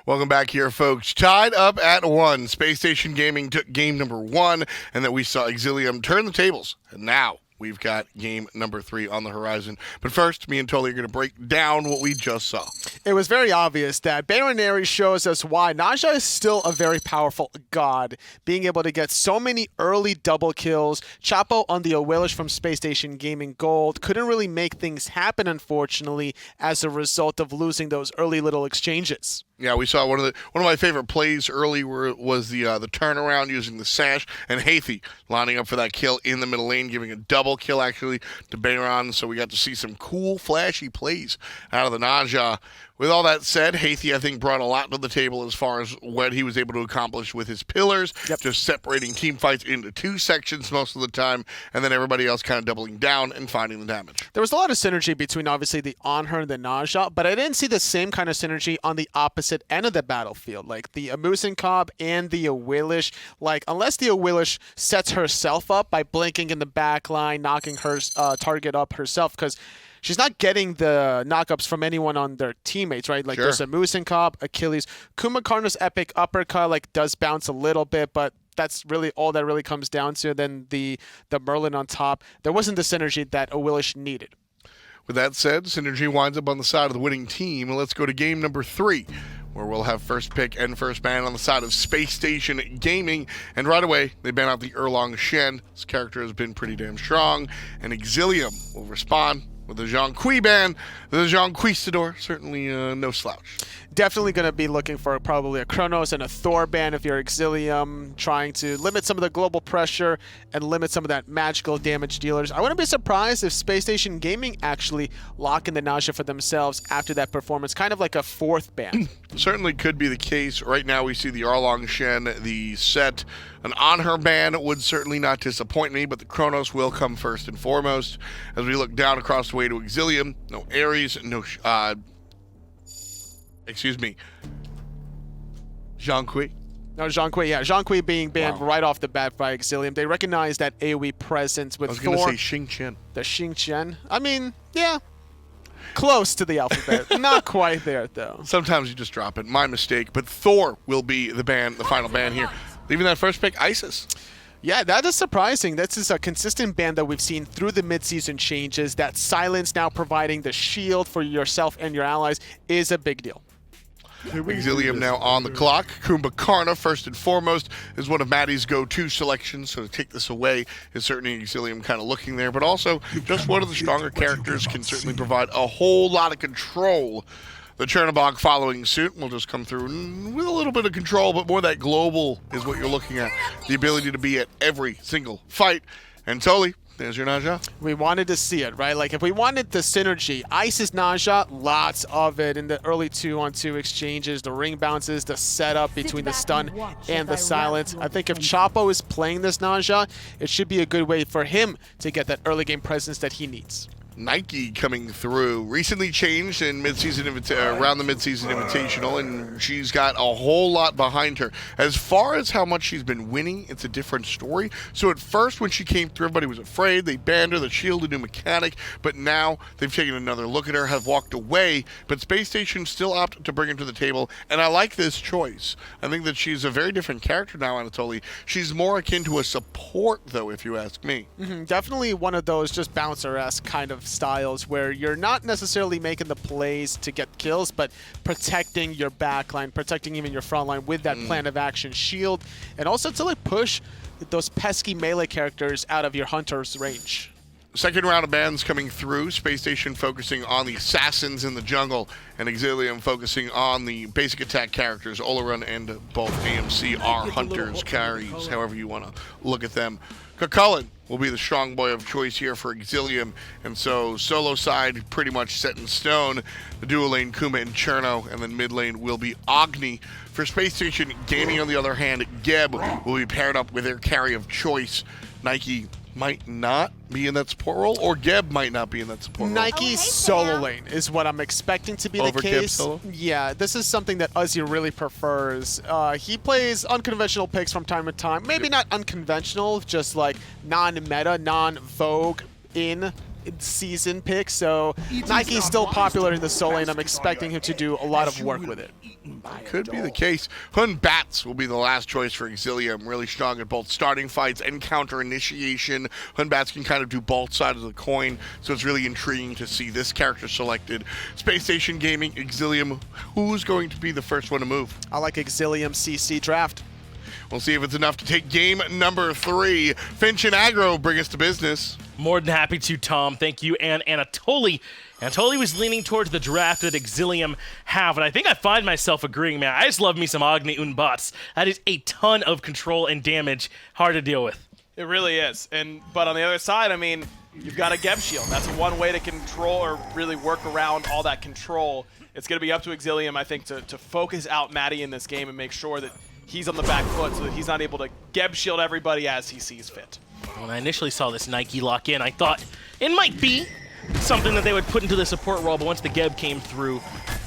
A: Welcome back here, folks. Tied up at 1. Spacestation Gaming took game number 1, and then we saw Exilium turn the tables. And now we've got game number 3 on the horizon. But first, me and Tolly are going to break down what we just saw.
B: It was very obvious that Bayroneri shows us why Naja is still a very powerful god, being able to get so many early double kills. Chapo on the Awilix from Spacestation Gaming Gold couldn't really make things happen, unfortunately, as a result of losing those early little exchanges.
A: Yeah, we saw one of my favorite plays early was the turnaround using the sash, and Haithi lining up for that kill in the middle lane, giving a double kill actually to Bayron. So we got to see some cool, flashy plays out of the Naja. With all that said, Haithi, I think, brought a lot to the table as far as what he was able to accomplish with his pillars, just separating team fights into 2 sections most of the time, and then everybody else kind of doubling down and finding the damage.
B: There was a lot of synergy between, obviously, the Anhur and the Naja, but I didn't see the same kind of synergy on the opposite end of the battlefield. Like, the Muzen and the Awilix, like, unless the Awilix sets herself up by blinking in the back line, knocking her target up herself, because she's not getting the knockups from anyone on their teammates, right? Like, there's a Muzen, Achilles. Kumbhakarna's epic uppercut, like, does bounce a little bit, but that's really all that really comes down to. Then the Merlin on top. There wasn't the synergy that Awilix needed.
A: With that said, synergy winds up on the side of the winning team. Let's go to game number 3, where we'll have first pick and first ban on the side of Spacestation Gaming. And right away, they ban out the Erlang Shen. This character has been pretty damn strong. And Exilium will respond with the Jean Kui ban. The Jean Quistador, certainly no slouch.
B: Definitely going to be looking for probably a Chronos and a Thor ban if you're Exilium, trying to limit some of the global pressure and limit some of that magical damage dealers. I wouldn't be surprised if Spacestation Gaming actually lock in the Naja for themselves after that performance, kind of like a 4th ban.
A: Certainly could be the case. Right now we see the Erlang Shen, the set. An Anhur ban would certainly not disappoint me, but the Chronos will come first and foremost. As we look down across the way to Exilium, no Ares, no Jean Kui.
B: No, Jean Kui, yeah. Jean Kui being banned right off the bat by Exilium. They recognize that AoE presence with Thor.
A: I was going to say Xing Chen.
B: The Xing Chen. I mean, yeah. Close to the alphabet. Not quite there, though.
A: Sometimes you just drop it. My mistake. But Thor will be the final ban here. Leaving that first pick, Isis.
B: Yeah, that is surprising. This is a consistent ban that we've seen through the mid-season changes. That silence now providing the shield for yourself and your allies is a big deal.
A: Exilium now on the clock. Kumbhakarna, first and foremost, is one of Matty's go-to selections, so to take this away is certainly Exilium kind of looking there, but also just one of the stronger characters, can certainly provide a whole lot of control. The Chernobog following suit will just come through with a little bit of control, but more that global is what you're looking at. The ability to be at every single fight. And Toli, there's your Naja.
B: We wanted to see it, right? Like, if we wanted the synergy, Isis Naja, lots of it in the early 2-on-2 exchanges, the ring bounces, the setup between the stun and the silence. I think if Chapo is playing this Naja, it should be a good way for him to get that early game presence that he needs.
A: Nike coming through, recently changed in mid-season around the mid-season invitational, and she's got a whole lot behind her. As far as how much she's been winning, it's a different story. So at first when she came through, everybody was afraid. They banned her, the shield, a new mechanic, but now they've taken another look at her, have walked away, but Spacestation still opted to bring her to the table, and I like this choice. I think that she's a very different character now, Anatoly. She's more akin to a support, though, if you ask me.
B: Definitely one of those just bouncer-esque kind of styles where you're not necessarily making the plays to get kills, but protecting your backline, protecting even your front line with that plan of action shield, and also to like push those pesky melee characters out of your hunter's range.
A: Second round of bans coming through. Spacestation focusing on the assassins in the jungle, and Exilium focusing on the basic attack characters. Olaran and both AMC are hunters, carries, however you want to look at them. Chulainn will be the strong boy of choice here for Exilium, and so solo side pretty much set in stone. The dual lane Kuma and Cherno, and then mid lane will be Agni. For Spacestation Gaming, on the other hand, Geb will be paired up with their carry of choice. Nike might not be in that support role, or Geb might not be in that support role.
B: Nike's solo lane is what I'm expecting to be
A: Over
B: the
A: Geb
B: case.
A: solo?
B: Yeah, this is something that Uzzy really prefers. He plays unconventional picks from time to time. Maybe not unconventional, just like non-meta, non-vogue in season picks. So Nike's still popular in the solo lane. I'm expecting him to do a lot of work with it.
A: Could be the case. Batz will be the last choice for Exilium. Really strong at both starting fights and counter initiation. Batz can kind of do both sides of the coin, so it's really intriguing to see this character selected. Spacestation Gaming, Exilium, who's going to be the first one to move?
B: I like Exilium CC draft.
A: We'll see if it's enough to take game number 3. Finch and Aggro bring us to business.
D: More than happy to, Tom. Thank you. And Anatoly. Anatoly was leaning towards the draft that Exilium have, and I think I find myself agreeing, man. I just love me some Agni und Batz. That is a ton of control and damage. Hard to deal with.
E: It really is. But on the other side, I mean, you've got a Geb shield. That's one way to control or really work around all that control. It's going to be up to Exilium, I think, to focus out Matty in this game and make sure that he's on the back foot so that he's not able to Geb shield everybody as he sees fit.
D: When I initially saw this Nike lock in, I thought it might be something that they would put into the support role, but once the Geb came through,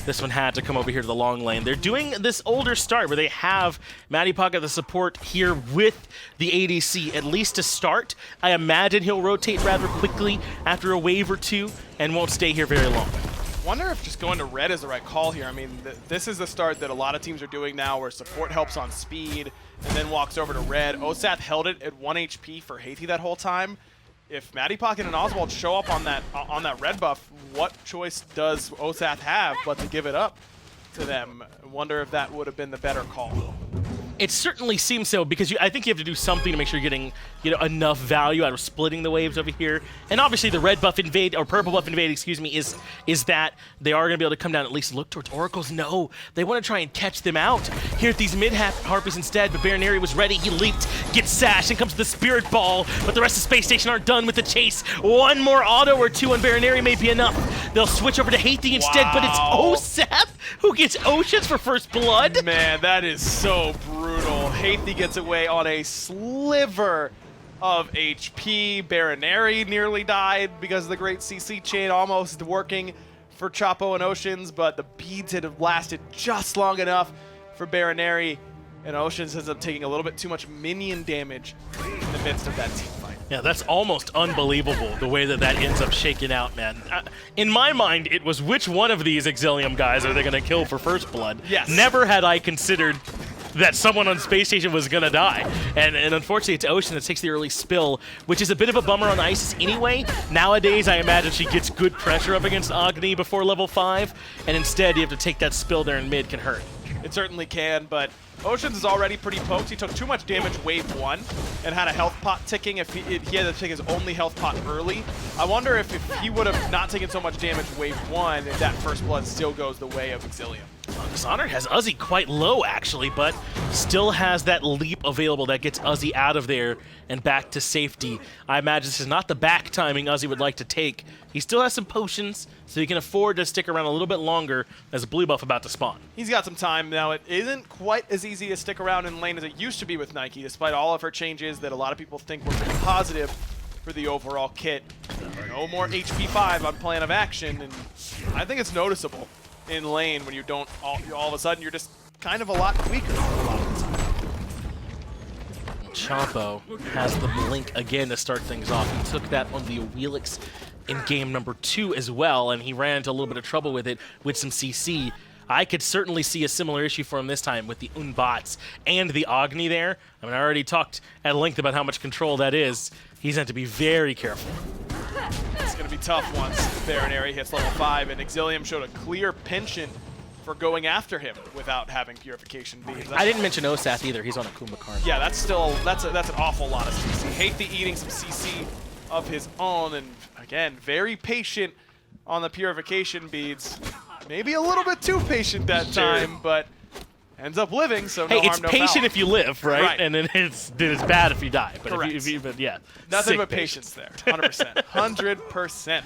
D: this one had to come over here to the long lane. They're doing this older start where they have Mattypocket, the support, here with the ADC, at least to start. I imagine he'll rotate rather quickly after a wave or two and won't stay here very long.
E: Wonder if just going to red is the right call here. I mean, this is the start that a lot of teams are doing now where support helps on speed and then walks over to red. Osath held it at 1 HP for Haithi that whole time. If Mattypocket and Oswaald show up on that red buff, what choice does Osath have but to give it up to them? I wonder if that would have been the better call.
D: It certainly seems so, because I think you have to do something to make sure you're getting enough value out of splitting the waves over here. And obviously the red buff invade, or purple buff invade, excuse me, is that they are going to be able to come down and at least look towards Oracles. No, they want to try and catch them out here at these mid-harpies instead, but Bayroneri was ready. He leaped, gets sashed, and comes to the Spirit Ball, but the rest of Space Station aren't done with the chase. One more auto or two on Bayroneri may be enough. They'll switch over to Haithi instead, but it's Osath who gets Oceans for first blood.
E: Man, that is so brutal. Haithi gets away on a sliver of HP. Bayroneri nearly died because of the great CC chain almost working for Chapo and Oceans, but the beads had lasted just long enough for Bayroneri, and Oceans ends up taking a little bit too much minion damage in the midst of that team fight.
D: Yeah, that's almost unbelievable, the way that ends up shaking out, man. In my mind, it was which one of these Exilium guys are they going to kill for first blood?
E: Yes.
D: Never had I considered that someone on Spacestation was going to die. And unfortunately, it's Ocean that takes the early spill, which is a bit of a bummer on Isis anyway. Nowadays, I imagine she gets good pressure up against Agni before level 5, and instead you have to take that spill there in mid can hurt.
E: It certainly can, but Oceans is already pretty poked. He took too much damage wave 1 and had a health pot ticking. If he had to take his only health pot early, I wonder if he would have not taken so much damage wave 1, if that first blood still goes the way of Exilium.
D: Dishonored has Uzzy quite low, actually, but still has that leap available that gets Uzzy out of there and back to safety. I imagine this is not the back timing Uzzy would like to take. He still has some potions, so he can afford to stick around a little bit longer as a blue buff about to spawn.
E: He's got some time now. It isn't quite as easy to stick around in lane as it used to be with Nike, despite all of her changes that a lot of people think were pretty positive for the overall kit. No more HP 5 on plan of action, and I think it's noticeable in lane when you don't all of a sudden you're just kind of a lot weaker a lot of the time.
D: Chapo has the blink again to start things off. He took that on the Awilix in game number 2 as well, and he ran into a little bit of trouble with it with some CC. I could certainly see a similar issue for him this time with the Batz and the Agni there. I mean, I already talked at length about how much control that is. He's going to be very careful.
E: It's going to be tough once Bayroneri hits level 5, and Exilium showed a clear penchant for going after him without having purification beams.
D: I didn't mention Osath either. He's on a Kumbhakarna.
E: Yeah, that's an awful lot of CC. Haithi eating some CC of his own, and again, very patient on the purification beads. Maybe a little bit too patient that time, but ends up living, so no harm, no foul.
D: It's patient if you live, right? And then it's bad if you die. But
E: correct.
D: Yeah.
E: Nothing but patience there. 100%. 100%.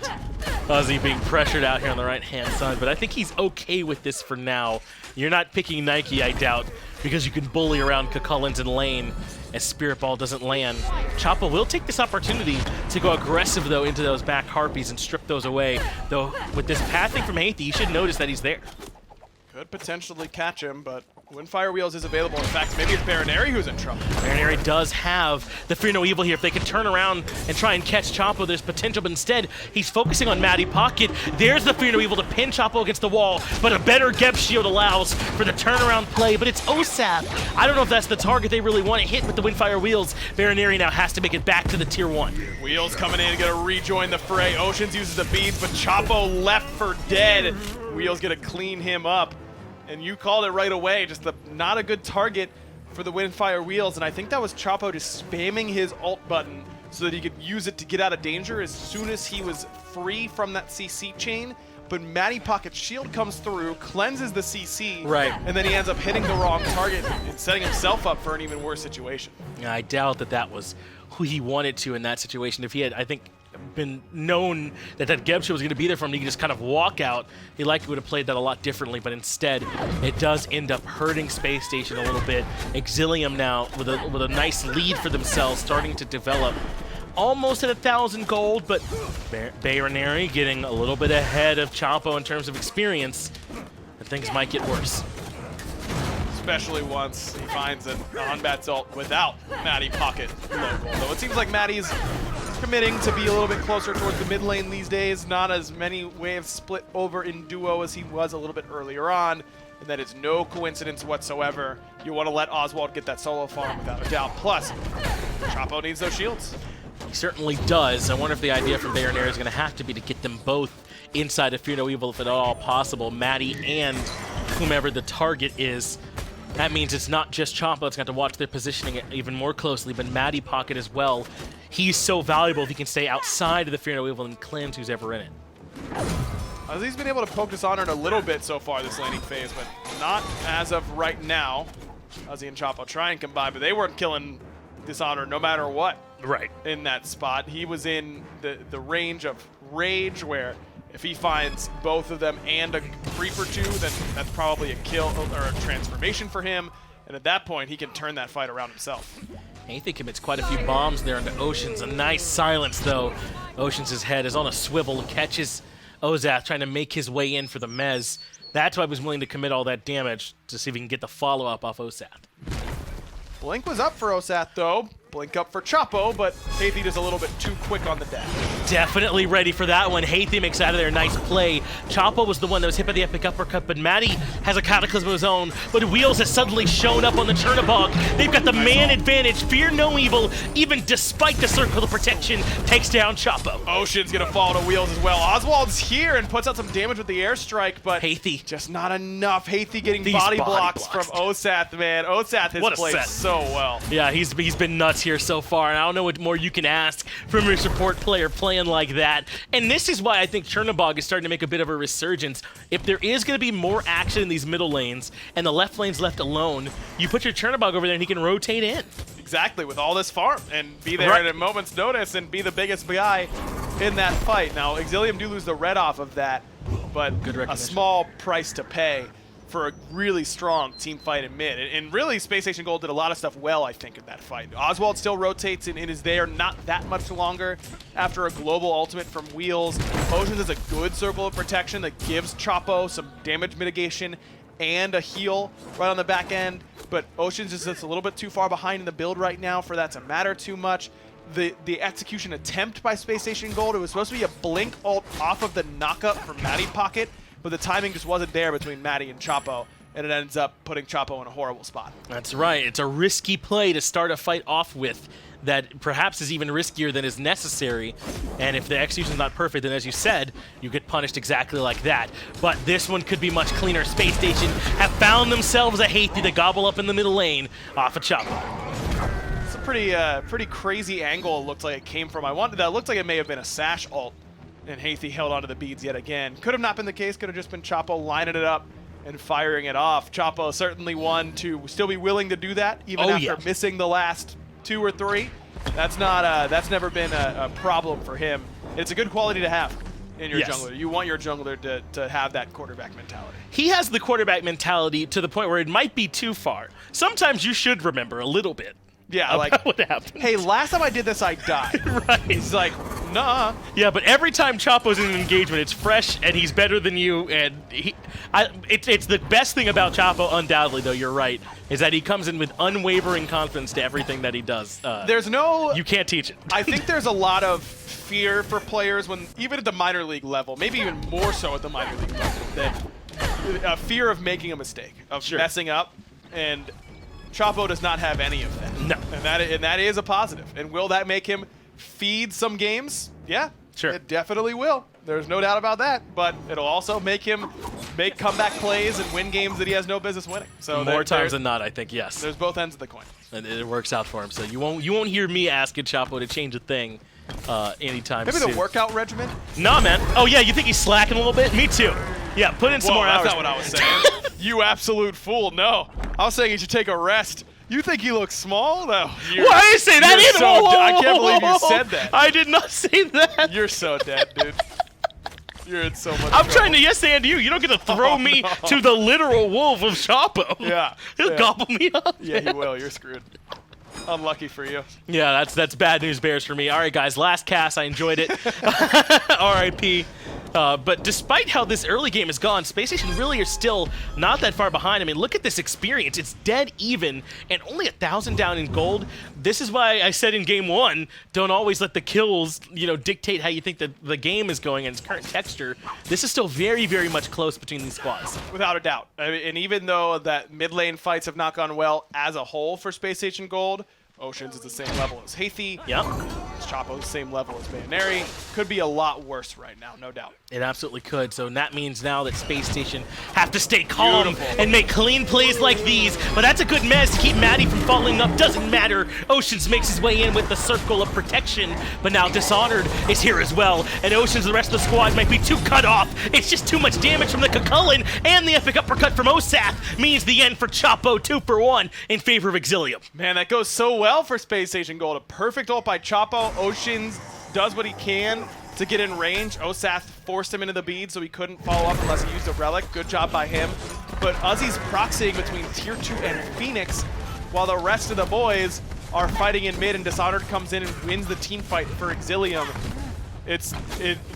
D: Uzzy being pressured out here on the right-hand side, but I think he's okay with this for now. You're not picking Nike, I doubt, because you can bully around Cucullins in lane as Spirit Ball doesn't land. Chapo will take this opportunity to go aggressive, though, into those back Harpies and strip those away. Though, with this pathing from Haithi, you should notice that he's there.
E: Could potentially catch him, but Windfire Wheels is available. In fact, maybe it's Bayroneri who's in trouble.
D: Bayroneri does have the Fear No Evil here. If they can turn around and try and catch Chapo, there's potential, but instead, he's focusing on Mattypocket. There's the Fear No Evil to pin Chapo against the wall, but a better Geb Shield allows for the turnaround play, but it's Osath. I don't know if that's the target they really want to hit with the Windfire Wheels. Bayroneri now has to make it back to the tier 1.
E: Wheels coming in, gonna rejoin the fray. Oceans uses the beads, but Chapo left for dead. Wheels gonna clean him up. And you called it right away, just not a good target for the Windfire Wheels, and I think that was Chapo just spamming his ult button so that he could use it to get out of danger as soon as he was free from that CC chain. But Mattypocket's shield comes through, cleanses the CC,
D: right,
E: and then he ends up hitting the wrong target and setting himself up for an even worse situation.
D: Yeah, I doubt that was who he wanted to in that situation. If he had, I think, been known that Geb Shield was going to be there for him, he could just kind of walk out, he likely would have played that a lot differently, but instead it does end up hurting Space Station a little bit. Exilium now with a nice lead for themselves, starting to develop. Almost at 1,000 gold, but Bayroneri getting a little bit ahead of Chapo in terms of experience, and things might get worse.
E: Especially once he finds an on-Batz ult without Mattypocket local. Though it seems like Matty's committing to be a little bit closer towards the mid lane these days. Not as many waves split over in duo as he was a little bit earlier on. And that is no coincidence whatsoever. You want to let Oswaald get that solo farm without a doubt. Plus, Chapo needs those shields.
D: He certainly does. I wonder if the idea from Bayroneri is going to have to be to get them both inside of Fear No Evil if at all possible. Matty and whomever the target is. That means it's not just Chapo that's got to watch their positioning even more closely, but Mattypocket as well. He's so valuable if he can stay outside of the Fear No Evil and cleanse who's ever in it.
E: Uzzy's been able to poke Dishonored a little bit so far this laning phase, but not as of right now. Uzzy and Chapo try and combine, but they weren't killing Dishonored no matter what.
D: Right.
E: In that spot. He was in the range of Rage, where if he finds both of them and a creep or two, then that's probably a kill or a transformation for him. And at that point, he can turn that fight around himself.
D: Haithi commits quite a few bombs there into Oceans. A nice silence, though. Oceans' head is on a swivel, catches Osath trying to make his way in for the mez. That's why I was willing to commit all that damage, to see if he can get the follow-up off Osath.
E: Blink was up for Osath, though. blink up for Chapo, but Haithi just a little bit too quick on the dash.
D: Definitely ready for that one. Haithi makes out of there. Nice play. Chapo was the one that was hit by the epic uppercut, but Matty has a cataclysm of his own. But Wheels has suddenly shown up on the Chernobog. They've got the man advantage. Fear no evil, even despite the circle of protection, takes down Chapo.
E: Ocean's gonna fall to Wheels as well. Oswald's here and puts out some damage with the airstrike, but
D: Haithi.
E: just not enough. Haithi getting
D: These
E: body
D: body
E: blocks
D: blocks.
E: from Osath, man. Osath has
D: What a
E: played
D: set.
E: so well.
D: Yeah, he's been nuts here so far, and I don't know what more you can ask from your support player playing like that. And this is why I think Chernobog is starting to make a bit of a resurgence. If there is going to be more action in these middle lanes, and the left lane's left alone, you put your Chernobog over there and he can rotate in.
E: Exactly, with all this farm, and be there
D: Right.
E: at a moment's notice and be the biggest guy in that fight. Now, Exilium do lose the red off of that, but
D: Good
E: a
D: recognition.
E: small price to pay for a really strong team fight in mid. And really, Spacestation Gold did a lot of stuff well, I think, in that fight. Oswaald still rotates and is there not that much longer after a global ultimate from Wheels. Oceans is a good circle of protection that gives Chapo some damage mitigation and a heal right on the back end, but Oceans is just a little bit too far behind in the build right now for that to matter too much. The execution attempt by Spacestation Gold, it was supposed to be a blink ult off of the knockup from Mattypocket, but the timing just wasn't there between Matty and Chapo, and it ends up putting Chapo in a horrible spot.
D: That's right. It's a risky play to start a fight off with that perhaps is even riskier than is necessary. And if the execution is not perfect, then as you said, you get punished exactly like that. But this one could be much cleaner. Space Station have found themselves a Haithi to gobble up in the middle lane off of Chapo.
E: It's a pretty crazy angle it looked like it came from. That looked like it may have been a Sash ult, and Haithi held onto the beads yet again. Could have not been the case, could have just been Chapo lining it up and firing it off. Chapo certainly one to still be willing to do that, even after missing the last 2 or 3. That's never been a problem for him. It's a good quality to have in your jungler. You want your jungler to have that quarterback mentality.
D: He has the quarterback mentality to the point where it might be too far. Sometimes you should remember a little bit.
E: Yeah,
D: about
E: like,
D: what happened.
E: hey, last time I did this, I died.
D: Right.
E: He's like, nah.
D: Yeah, but every time Chapo's in an engagement, it's fresh and he's better than you. And it's the best thing about Chapo, undoubtedly, though. You're right, is that he comes in with unwavering confidence to everything that he does. You can't teach it.
E: I think there's a lot of fear for players when, even at the minor league level, maybe even more so at the minor league level, that a fear of making a mistake, of messing up, and Chapo does not have any of that.
D: No.
E: And that is a positive. And will that make him feed some games? Yeah.
D: Sure.
E: It definitely will. There's no doubt about that. But it'll also make him make comeback plays and win games that he has no business winning. So
D: More times than not, I think, yes.
E: There's both ends of the coin.
D: And it works out for him. So you won't hear me asking Chapo to change a thing anytime
E: Maybe
D: soon.
E: the workout regimen?
D: Nah, man. Oh, yeah, you think he's slacking a little bit? Me too. Yeah, put in some more hours.
E: That's not what I was saying. You absolute fool. No. I was saying he should take a rest. You think he looks small? No.
D: Why are you saying that?
E: You're so I can't believe you said that.
D: I did not say that.
E: You're so dead, dude. You're in so much
D: I'm
E: trouble.
D: trying to yes and you. You don't get to throw me to the literal wolf of Chapo.
E: Yeah.
D: He'll gobble me up.
E: Yeah, he will. You're screwed. Unlucky for you.
D: Yeah, that's bad news bears for me. All right, guys, last cast. I enjoyed it. R.I.P. But despite how this early game has gone, Space Station really are still not that far behind. I mean, look at this experience. It's dead even and only 1,000 down in gold. This is why I said in game 1, don't always let the kills, dictate how you think that the game is going in its current texture. This is still very, very much close between these squads.
E: Without a doubt. I mean, and even though that mid lane fights have not gone well as a whole for Space Station Gold, Oceans is the same level as Haithi.
D: Yep.
E: Chapo's the same level as Bayroneri. Could be a lot worse right now, no doubt.
D: It absolutely could. So that means now that Space Station have to stay calm and make clean plays like these. But that's a good mess to keep Matty from falling up. Doesn't matter. Oceans makes his way in with the circle of protection. But now Dishonored is here as well. And Oceans and the rest of the squad might be too cut off. It's just too much damage from the Kukullan. And the epic uppercut from Osath means the end for Chapo, 2 for 1 in favor of Exilium.
E: Man, that goes so well for Space Station Gold. A perfect ult by Chapo. Oceans does what he can to get in range. Osath forced him into the bead so he couldn't follow up unless he used a relic. Good job by him. But Uzzy's proxying between Tier 2 and Phoenix while the rest of the boys are fighting in mid, and Dishonored comes in and wins the team fight for Exilium.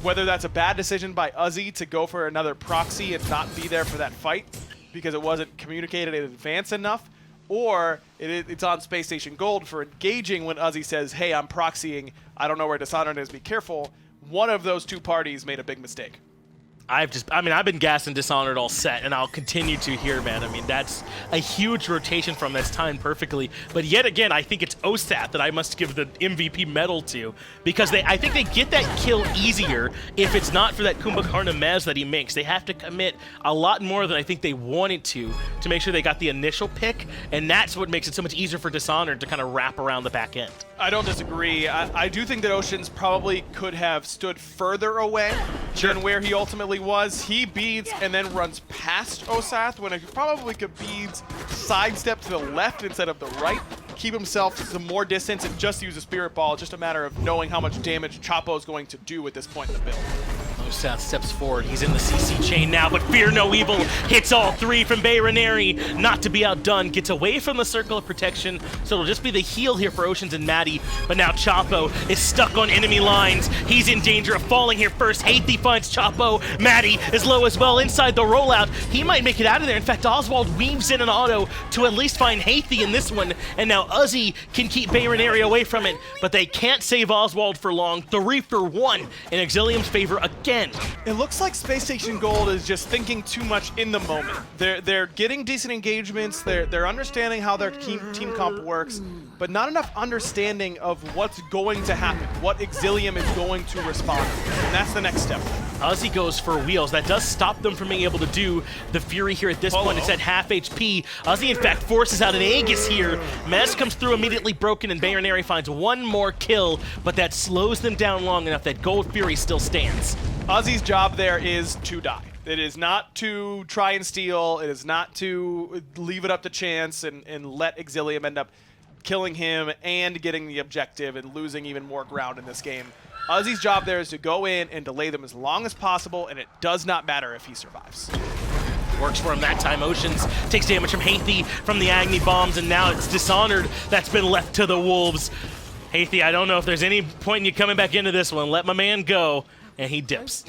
E: Whether that's a bad decision by Uzzy to go for another proxy and not be there for that fight because it wasn't communicated in advance enough, or it's on Space Station Gold for engaging when Uzzy says, hey, I'm proxying, I don't know where Dishonored is, be careful. One of those two parties made a big mistake.
D: I've been gassing Dishonored all set, and I'll continue to here, man. I mean, that's a huge rotation from that's timed perfectly. But yet again, I think it's Osath that I must give the MVP medal to, because I think they get that kill easier if it's not for that Kumbhakarna mez that he makes. They have to commit a lot more than I think they wanted to make sure they got the initial pick, and that's what makes it so much easier for Dishonored to kind of wrap around the back end.
E: I don't disagree. I do think that Oceans probably could have stood further away than where he ultimately was. He beads and then runs past Osath when it probably could beads sidestep to the left instead of the right, keep himself some more distance and just use a Spirit Ball. Just a matter of knowing how much damage Chapo is going to do at this point in the build.
D: Osath steps forward. He's in the CC chain now, but fear no evil. Hits all three from Bayroneri. Not to be outdone. Gets away from the circle of protection, so it'll just be the heal here for Oceans and Matty. But now Chapo is stuck on enemy lines. He's in danger of falling here first. Haithi finds Chapo. Matty is low as well inside the rollout. He might make it out of there. In fact, Oswaald weaves in an auto to at least find Haithi in this one. And now Uzzy can keep Bayroneri away from it, but they can't save Oswaald for long. 3 for 1 in Exilium's favor again.
E: It looks like Space Station Gold is just thinking too much in the moment. They're getting decent engagements. They're understanding how their team comp works, but not enough understanding of what's going to happen, what Exilium is going to respond to. And that's the next step.
D: Uzzy goes for wheels. That does stop them from being able to do the Fury here at this point. It's at half HP. Uzzy, in fact, forces out an Aegis here. Mez comes through immediately broken, and Bayroneri finds one more kill, but that slows them down long enough that Gold Fury still stands.
E: Uzzy's job there is to die. It is not to try and steal. It is not to leave it up to chance and let Exilium end up killing him and getting the objective and losing even more ground in this game. Uzzy's job there is to go in and delay them as long as possible, and it does not matter if he survives.
D: Works for him that time. Oceans takes damage from Haithi from the Agni bombs, and now it's Dishonored that's been left to the wolves. Haithi, I don't know if there's any point in you coming back into this one. Let my man go, and he dips.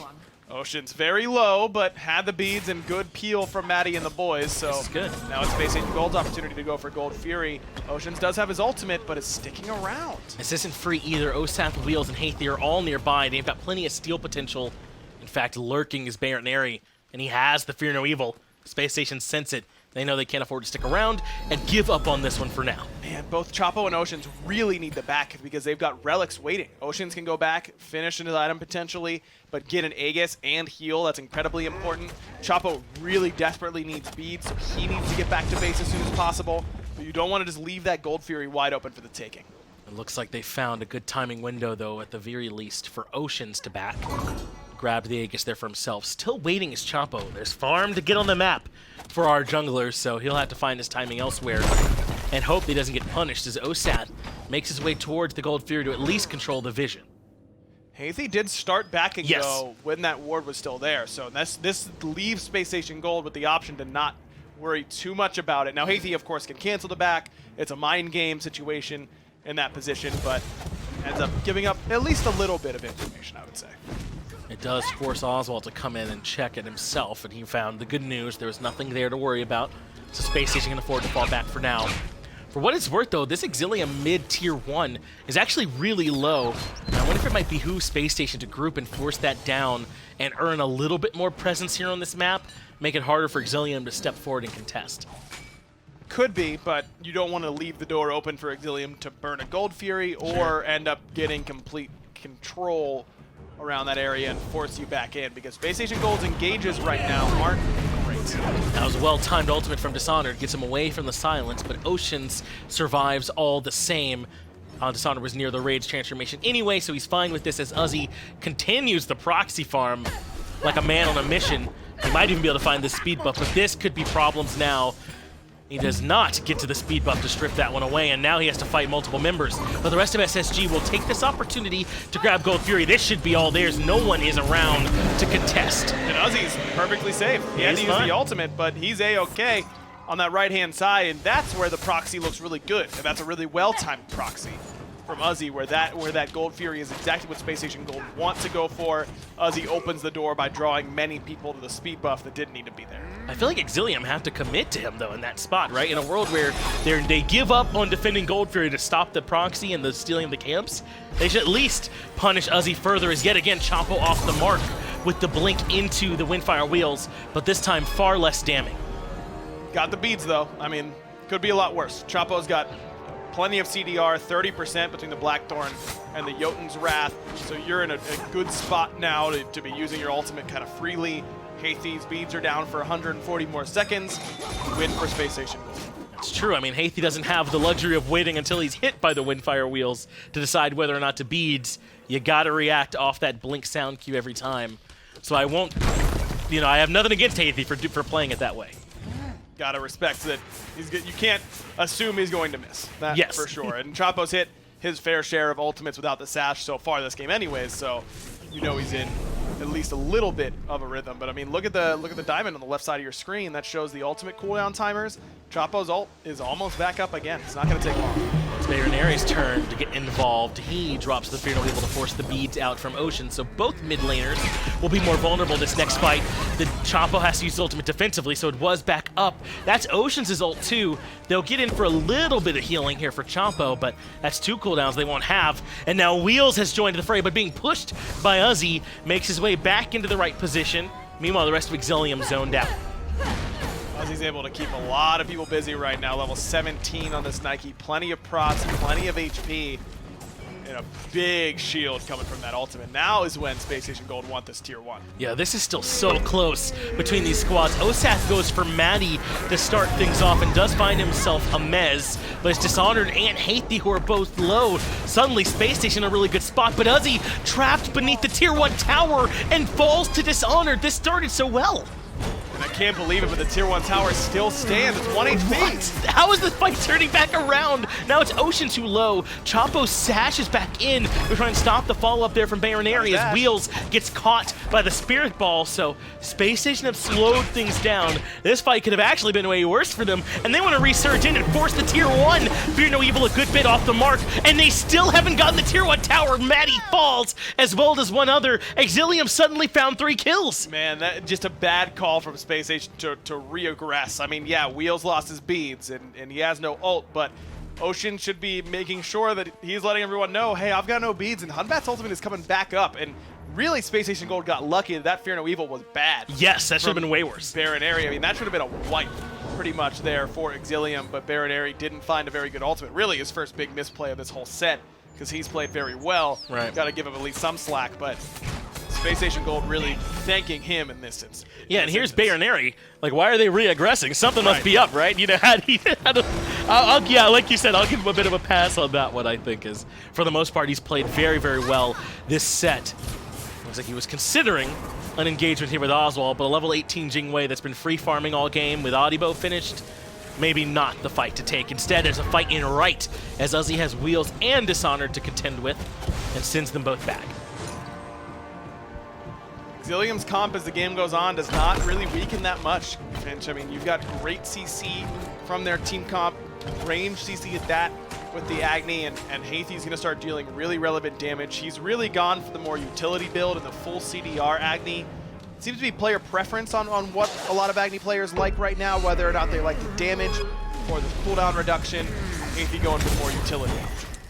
E: Ocean's very low, but had the beads and good peel from Matty and the boys, so
D: this is good.
E: Now it's Space Station Gold's opportunity to go for Gold Fury. Oceans does have his ultimate, but is sticking around.
D: This isn't free either. Osath, Wheels, and Haithi are all nearby. They've got plenty of steal potential. In fact, lurking is Bayroneri, and he has the Fear No Evil. Space Station sense it. They know they can't afford to stick around and give up on this one for now.
E: Man, both Chapo and Oceans really need the back because they've got relics waiting. Oceans can go back, finish his item potentially, but get an Aegis and heal. That's incredibly important. Chapo really desperately needs beads, so he needs to get back to base as soon as possible. But you don't want to just leave that Gold Fury wide open for the taking.
D: It looks like they found a good timing window, though, at the very least, for Oceans to back. Grabbed the Aegis there for himself. Still waiting is Chapo. There's farm to get on the map for our junglers, so he'll have to find his timing elsewhere and hope he doesn't get punished as Osath makes his way towards the Gold Fury to at least control the vision.
E: Haithi did start backing, though, when that ward was still there, so this leaves Space Station Gold with the option to not worry too much about it. Now, Haithi, of course, can cancel the back. It's a mind game situation in that position, but ends up giving up at least a little bit of information, I would say.
D: It does force Oswaald to come in and check it himself, and he found the good news. There was nothing there to worry about, so Space Station can afford to fall back for now. For what it's worth, though, this Exilium mid-tier 1 is actually really low. And I wonder if it might behoove Space Station to group and force that down and earn a little bit more presence here on this map, make it harder for Exilium to step forward and contest.
E: Could be, but you don't want to leave the door open for Exilium to burn a Gold Fury or end up getting complete control around that area and force you back in, because Space Station Gold's engages right now aren't great.
D: That was a well-timed ultimate from Dishonored, gets him away from the silence, but Oceans survives all the same. Dishonored was near the Rage transformation anyway, so he's fine with this as Uzzy continues the proxy farm like a man on a mission. He might even be able to find the speed buff, but this could be problems now. He does not get to the speed buff to strip that one away, and now he has to fight multiple members. But the rest of SSG will take this opportunity to grab Gold Fury. This should be all theirs. No one is around to contest.
E: And Uzzy's perfectly safe. He had to use the ultimate, but he's A-okay on that right-hand side, and that's where the proxy looks really good, and that's a really well-timed proxy from Uzzy, where that Gold Fury is exactly what Space Station Gold wants to go for. Uzzy opens the door by drawing many people to the speed buff that didn't need to be there.
D: I feel like Exilium have to commit to him, though, in that spot, right? In a world where they give up on defending Gold Fury to stop the proxy and the stealing of the camps, they should at least punish Uzzy further, as yet again Chapo off the mark with the blink into the Windfire wheels, but this time far less damning.
E: Got the beads, though. I mean, could be a lot worse. Chapo's got plenty of CDR, 30% between the Blackthorn and the Jotun's Wrath, so you're in a good spot now to be using your ultimate kind of freely. Haithi's beads are down for 140 more seconds. Win for Space Station Gold.
D: It's true. I mean, Haithi doesn't have the luxury of waiting until he's hit by the Windfire wheels to decide whether or not to beads. You gotta react off that blink sound cue every time. So I won't, I have nothing against Haithi for playing it that way.
E: Gotta respect that you can't assume he's going to miss. That
D: yes.
E: for sure. And Chapo's hit his fair share of ultimates without the sash so far this game anyways, so he's in at least a little bit of a rhythm. But I mean, look at the diamond on the left side of your screen. That shows the ultimate cooldown timers. Chapo's ult is almost back up again. It's not going to take long.
D: It's Bayroneri's turn to get involved. He drops the Fear No Evil to force the beads out from Ocean, so both mid laners will be more vulnerable this next fight. The Chapo has to use his ultimate defensively, so it was back up. That's Ocean's ult too. They'll get in for a little bit of healing here for Chapo, but that's 2 cooldowns they won't have. And now Wheels has joined the fray, but being pushed by Uzzy makes his way back into the right position. Meanwhile, the rest of Exilium zoned out.
E: Uzzy's able to keep a lot of people busy right now. Level 17 on this Nike. Plenty of procs, plenty of HP, and a big shield coming from that ultimate. Now is when Space Station Gold want this tier 1.
D: Yeah, this is still so close between these squads. Osath goes for Matty to start things off and does find himself a Mez, but it's Dishonored and Haithi who are both low. Suddenly, Space Station in a really good spot, but Uzzy trapped beneath the tier 1 tower and falls to Dishonored. This started so well.
E: I can't believe it, but the tier 1 tower still stands. It's 1 HP.
D: What? How is the fight turning back around? Now it's Ocean too low. Chapo sashes back in. We're trying to stop the follow-up there from Bayroneri as Wheels gets caught by the Spirit Ball. So Space Station have slowed things down. This fight could have actually been way worse for them, and they want to resurge in and force the tier 1. Fear No Evil a good bit off the mark, and they still haven't gotten the tier 1 tower. Matty falls, as well as one other. Exilium suddenly found 3 kills.
E: Man, that just a bad call from Space Station to regress. I mean, yeah, Wheels lost his beads, and he has no ult, but Ocean should be making sure that he's letting everyone know, hey, I've got no beads, and Hunbat's ultimate is coming back up, and really Space Station Gold got lucky that Fear No Evil was bad.
D: Yes, that should have been way worse.
E: Bayroneri, I mean, that should have been a wipe pretty much there for Exilium, but Bayroneri didn't find a very good ultimate. Really his first big misplay of this whole set, because he's played very well.
D: Right.
E: Got to give him at least some slack, but Space Station Gold really thanking him in this instance.
D: Yeah, and here's Bayroneri. Like, why are they re-aggressing? Something must be up, right? Yeah, like you said, I'll give him a bit of a pass on that one, I think, is for the most part, he's played very, very well this set. Looks like he was considering an engagement here with Oswaald, but a level 18 Jing Wei that's been free farming all game with Audibo finished, maybe not the fight to take. Instead, there's a fight in right, as Uzzy has Wheels and Dishonored to contend with, and sends them both back.
E: Exilium's comp as the game goes on does not really weaken that much, Finch. I mean, you've got great CC from their team comp, range CC at that with the Agni, and Haithi's going to start dealing really relevant damage. He's really gone for the more utility build and the full CDR Agni. It seems to be player preference on what a lot of Agni players like right now, whether or not they like the damage or the cooldown reduction. Haithi going for more utility.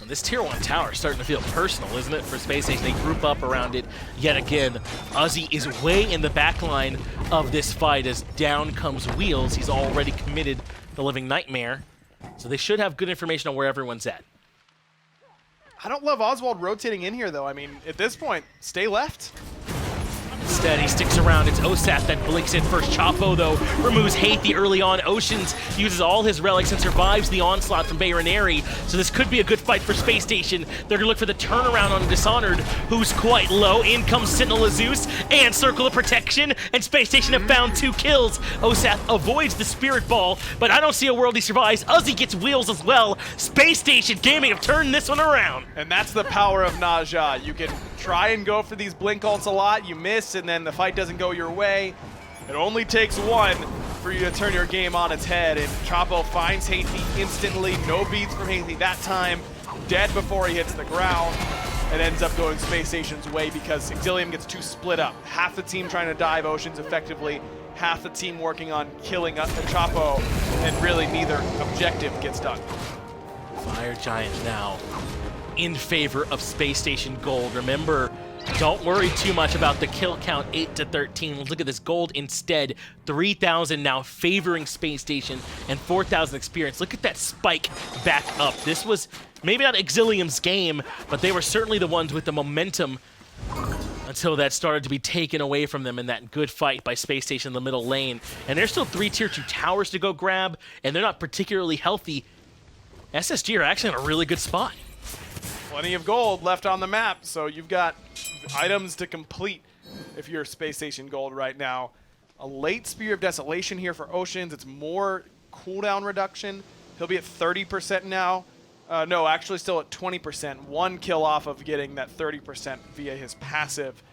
D: This tier 1 tower is starting to feel personal, isn't it, for Space Station? They group up around it yet again. Uzzy is way in the back line of this fight as down comes Wheels. He's already committed the Living Nightmare, so they should have good information on where everyone's at.
E: I don't love Oswaald rotating in here, though. I mean, at this point, stay left.
D: Instead, he sticks around. It's Osath that blinks in first. Chapo, though, removes Haithi early on. Oceans uses all his relics and survives the onslaught from Bayroneri, so this could be a good fight for Space Station. They're going to look for the turnaround on Dishonored, who's quite low. In comes Sentinel of Zeus and Circle of Protection, and Space Station have found 2 kills. Osath avoids the Spirit Ball, but I don't see a world he survives. Uzzy gets Wheels as well. Space Station Gaming have turned this one around.
E: And that's the power of Naja. You can try and go for these blink ults a lot, you miss, and then the fight doesn't go your way. It only takes one for you to turn your game on its head, and Chapo finds Haithi instantly. No beats from Haithi that time. dead before he hits the ground. It ends up going Space Station's way because Exilium gets too split up. Half the team trying to dive Oceans effectively, half the team working on killing elchapo, and really neither objective gets done.
D: Fire Giant now in favor of Space Station Gold. Remember, don't worry too much about the kill count, 8 to 13. Let's look at this gold instead. 3,000 now favoring Space Station and 4,000 experience. Look at that spike back up. This was maybe not Exilium's game, but they were certainly the ones with the momentum until that started to be taken away from them in that good fight by Space Station in the middle lane. And there's still 3 tier 2 towers to go grab, and they're not particularly healthy. SSG are actually in a really good spot.
E: Plenty of gold left on the map, so you've got items to complete if you're Space Station Gold right now. A late Spear of Desolation here for Oceans. It's more cooldown reduction. He'll be at 30% now. No, actually still at 20%. 1 kill off of getting that 30% via his passive.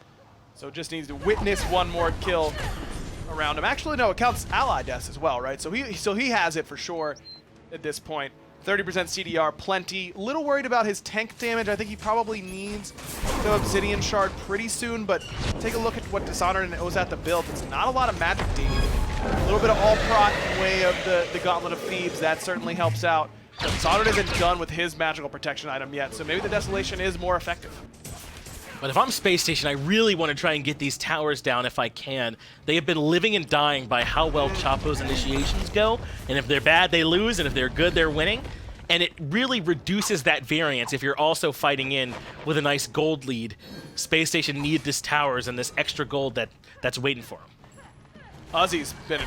E: So just needs to witness 1 more kill around him. Actually, no, it counts ally deaths as well, right? So he has it for sure at this point. 30% CDR, plenty. A little worried about his tank damage. I think he probably needs the Obsidian Shard pretty soon, but take a look at what Dishonored and Osath have built. It's not a lot of magic damage. A little bit of all-prot in the way of the Gauntlet of Thebes. That certainly helps out. But Dishonored isn't done with his magical protection item yet, so maybe the Desolation is more effective.
D: But if I'm Space Station, I really want to try and get these towers down if I can. They have been living and dying by how well Chapo's initiations go, and if they're bad, they lose, and if they're good, they're winning. And it really reduces that variance if you're also fighting in with a nice gold lead. Space Station need this towers and this extra gold that's waiting for him.
E: Uzzy's been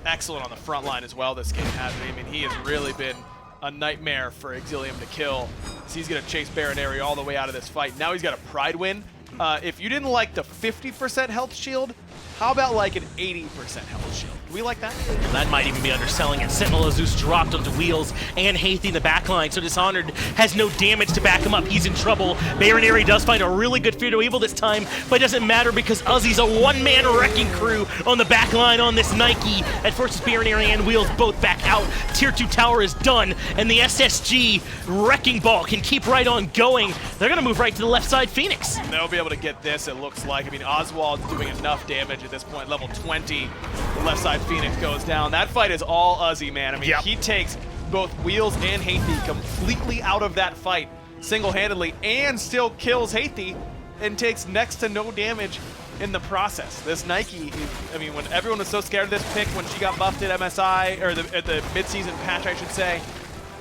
E: excellent on the front line as well this game, hasn't he? I mean, he has really been a nightmare for Exilium to kill. So he's going to chase Bayroneri all the way out of this fight. Now he's got a Pride win. If you didn't like the 50% health shield, how about like an 80% health shield? Do we like that?
D: And that might even be underselling it. Sentinel of Zeus dropped onto wheels and Haithi in the backline, so Dishonored has no damage to back him up. He's in trouble. Bayroneri does find a really good Fear to Evil this time, but it doesn't matter because Uzzy's a one-man wrecking crew on the backline on this Nike that forces Bayroneri and Wheels both back out. Tier 2 tower is done, and the SSG Wrecking Ball can keep right on going. They're going to move right to the left side Phoenix.
E: They'll be able to get this, it looks like. I mean, Oswaald's doing enough damage at this point, level 20. The left side Phoenix goes down. That fight is all Uzzy, man. I mean, he takes both Wheels and Haithi completely out of that fight single-handedly and still kills Haithi and takes next to no damage in the process. This Nike, I mean, when everyone was so scared of this pick when she got buffed at MSI, or at the mid-season patch, I should say,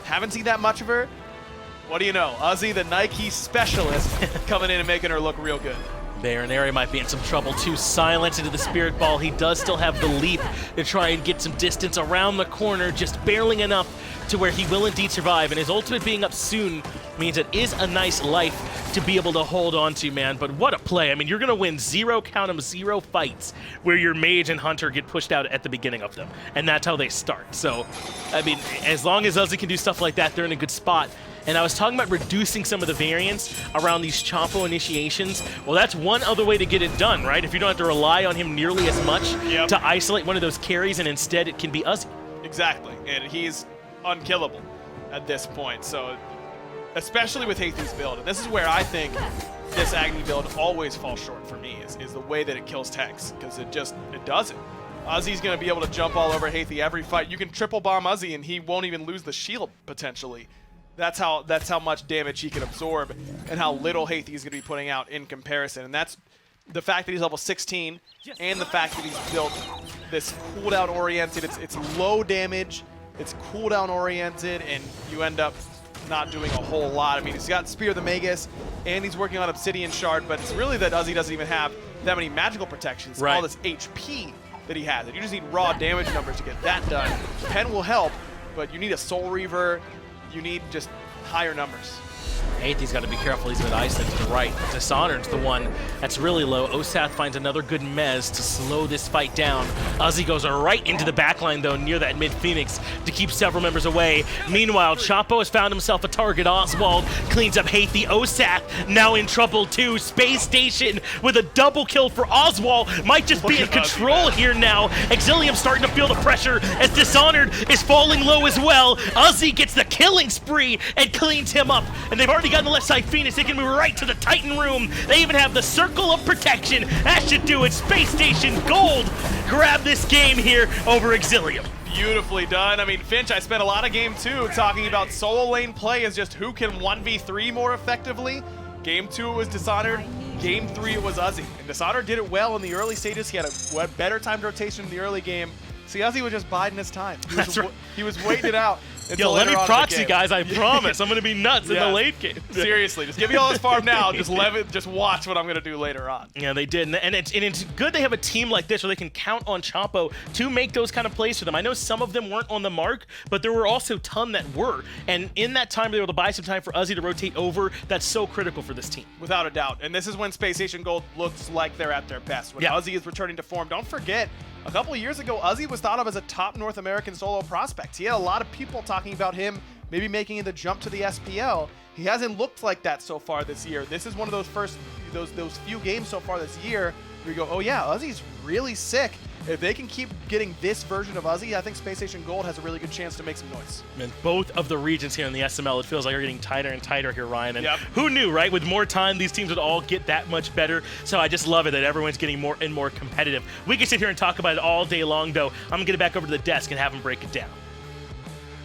E: haven't seen that much of her. What do you know? Uzzy, the Nike specialist, coming in and making her look real good.
D: Bayroneri might be in some trouble too. Silence into the Spirit Ball. He does still have the leap to try and get some distance around the corner, just barely enough to where he will indeed survive. And his ultimate being up soon means it is a nice life to be able to hold on to, man. But what a play. I mean, you're going to win 0 fights where your mage and hunter get pushed out at the beginning of them. And that's how they start. So, I mean, as long as Uzzy can do stuff like that, they're in a good spot. And I was talking about reducing some of the variance around these Chapo initiations. Well, that's one other way to get it done, right? If you don't have to rely on him nearly as much to isolate one of those carries, and instead it can be Uzzy.
E: Exactly, and he's unkillable at this point. So, especially with Haithi's build, and this is where I think this Agni build always falls short for me, is the way that it kills tanks, because it doesn't. Uzzy's going to be able to jump all over Haithi every fight. You can triple bomb Uzzy, and he won't even lose the shield, potentially. That's how much damage he can absorb and how little Haithi is going to be putting out in comparison. And that's the fact that he's level 16 and the fact that he's built this cooldown-oriented. It's low damage, it's cooldown-oriented, and you end up not doing a whole lot. I mean, he's got Spear of the Magus, and he's working on Obsidian Shard, but it's really that Uzzy doesn't even have that many magical protections.
D: Right.
E: All this HP that he has. And you just need raw damage numbers to get that done. Pen will help, but you need a Soul Reaver. You need just higher numbers.
D: Haithi's got to be careful. He's with Iceland to the right. Dishonored's the one that's really low. Osath finds another good mez to slow this fight down. Uzzy goes right into the backline, though, near that mid-Phoenix to keep several members away. Meanwhile, Chapo has found himself a target. Oswaald cleans up Haithi. Osath now in trouble, too. Space Station with a double kill for Oswaald. Might just be in control here now. Exilium starting to feel the pressure as Dishonored is falling low as well. Uzzy gets the killing spree and cleans him up. and they've already gotten the left side Phoenix. They can move right to the Titan room. They even have the circle of protection. That should do it. Space Station Gold grab this game here over Exilium.
E: Beautifully done. I mean, Finch, I spent a lot of game 2 talking about solo lane play as just who can 1v3 more effectively. Game 2 it was Dishonored. Game 3 it was Uzzy. And Dishonored did it well in the early stages. He had a better timed rotation in the early game. See, Uzzy was just biding his time. He was waiting it out.
D: Yo, let me proxy, guys. I promise. I'm going to be nuts in the late game.
E: Seriously, just give me all this farm now. Just watch what I'm going to do later on.
D: Yeah, they did. And it's good they have a team like this where they can count on Chapo to make those kind of plays for them. I know some of them weren't on the mark, but there were also a ton that were. And in that time, they were able to buy some time for Uzzy to rotate over. That's so critical for this team.
E: Without a doubt. And this is when Spacestation Gold looks like they're at their best. When Uzzy is returning to form. Don't forget, a couple of years ago, Uzzy was thought of as a top North American solo prospect. He had a lot of people talking about him maybe making the jump to the SPL. He hasn't looked like that so far this year. This is one of those few games so far this year where you go, oh yeah, Uzzy's really sick. If they can keep getting this version of Uzzy, I think Spacestation Gold has a really good chance to make some noise.
D: And both of the regions here in the SML, it feels like are getting tighter and tighter here, Ryan. And who knew, right? With more time, these teams would all get that much better. So I just love it that everyone's getting more and more competitive. We can sit here and talk about it all day long, though. I'm going to get it back over to the desk and have them break it down.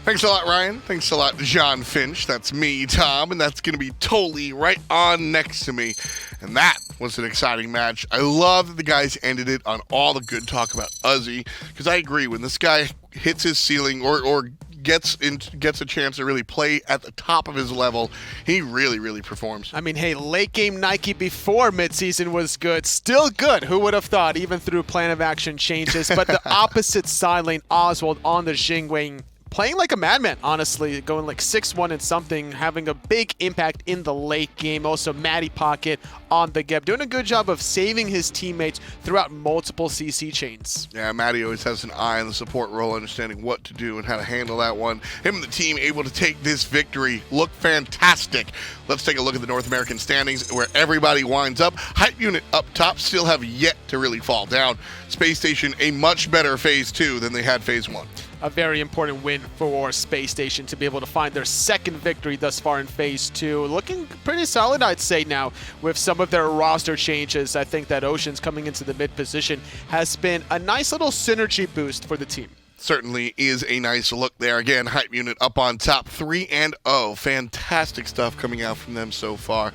A: Thanks a lot, Ryan. Thanks a lot, John Finch. That's me, Tom, and that's going to be totally right on next to me. And that was an exciting match. I love that the guys ended it on all the good talk about Uzzy, because I agree, when this guy hits his ceiling or gets a chance to really play at the top of his level, he really performs.
B: I mean, hey, late game Nike before midseason was good. Still good. Who would have thought, even through plan of action changes. But the opposite side lane, Oswaald on the Jing wing, playing like a madman, honestly, going like 6-1 and something, having a big impact in the late game. Also, Mattypocket on the Geb, doing a good job of saving his teammates throughout multiple CC chains.
A: Yeah, Matty always has an eye on the support role, understanding what to do and how to handle that one. Him and the team able to take this victory. Look fantastic. Let's take a look at the North American standings, where everybody winds up. Hype Unit up top still have yet to really fall down. Space Station, a much better Phase 2 than they had Phase 1.
B: A very important win for Space Station to be able to find their second victory thus far in Phase 2. Looking pretty solid, I'd say now, with some of their roster changes. I think that Ocean's coming into the mid position has been a nice little synergy boost for the team.
A: Certainly is a nice look there. Again, Hype Unit up on top, 3-0. Fantastic stuff coming out from them so far.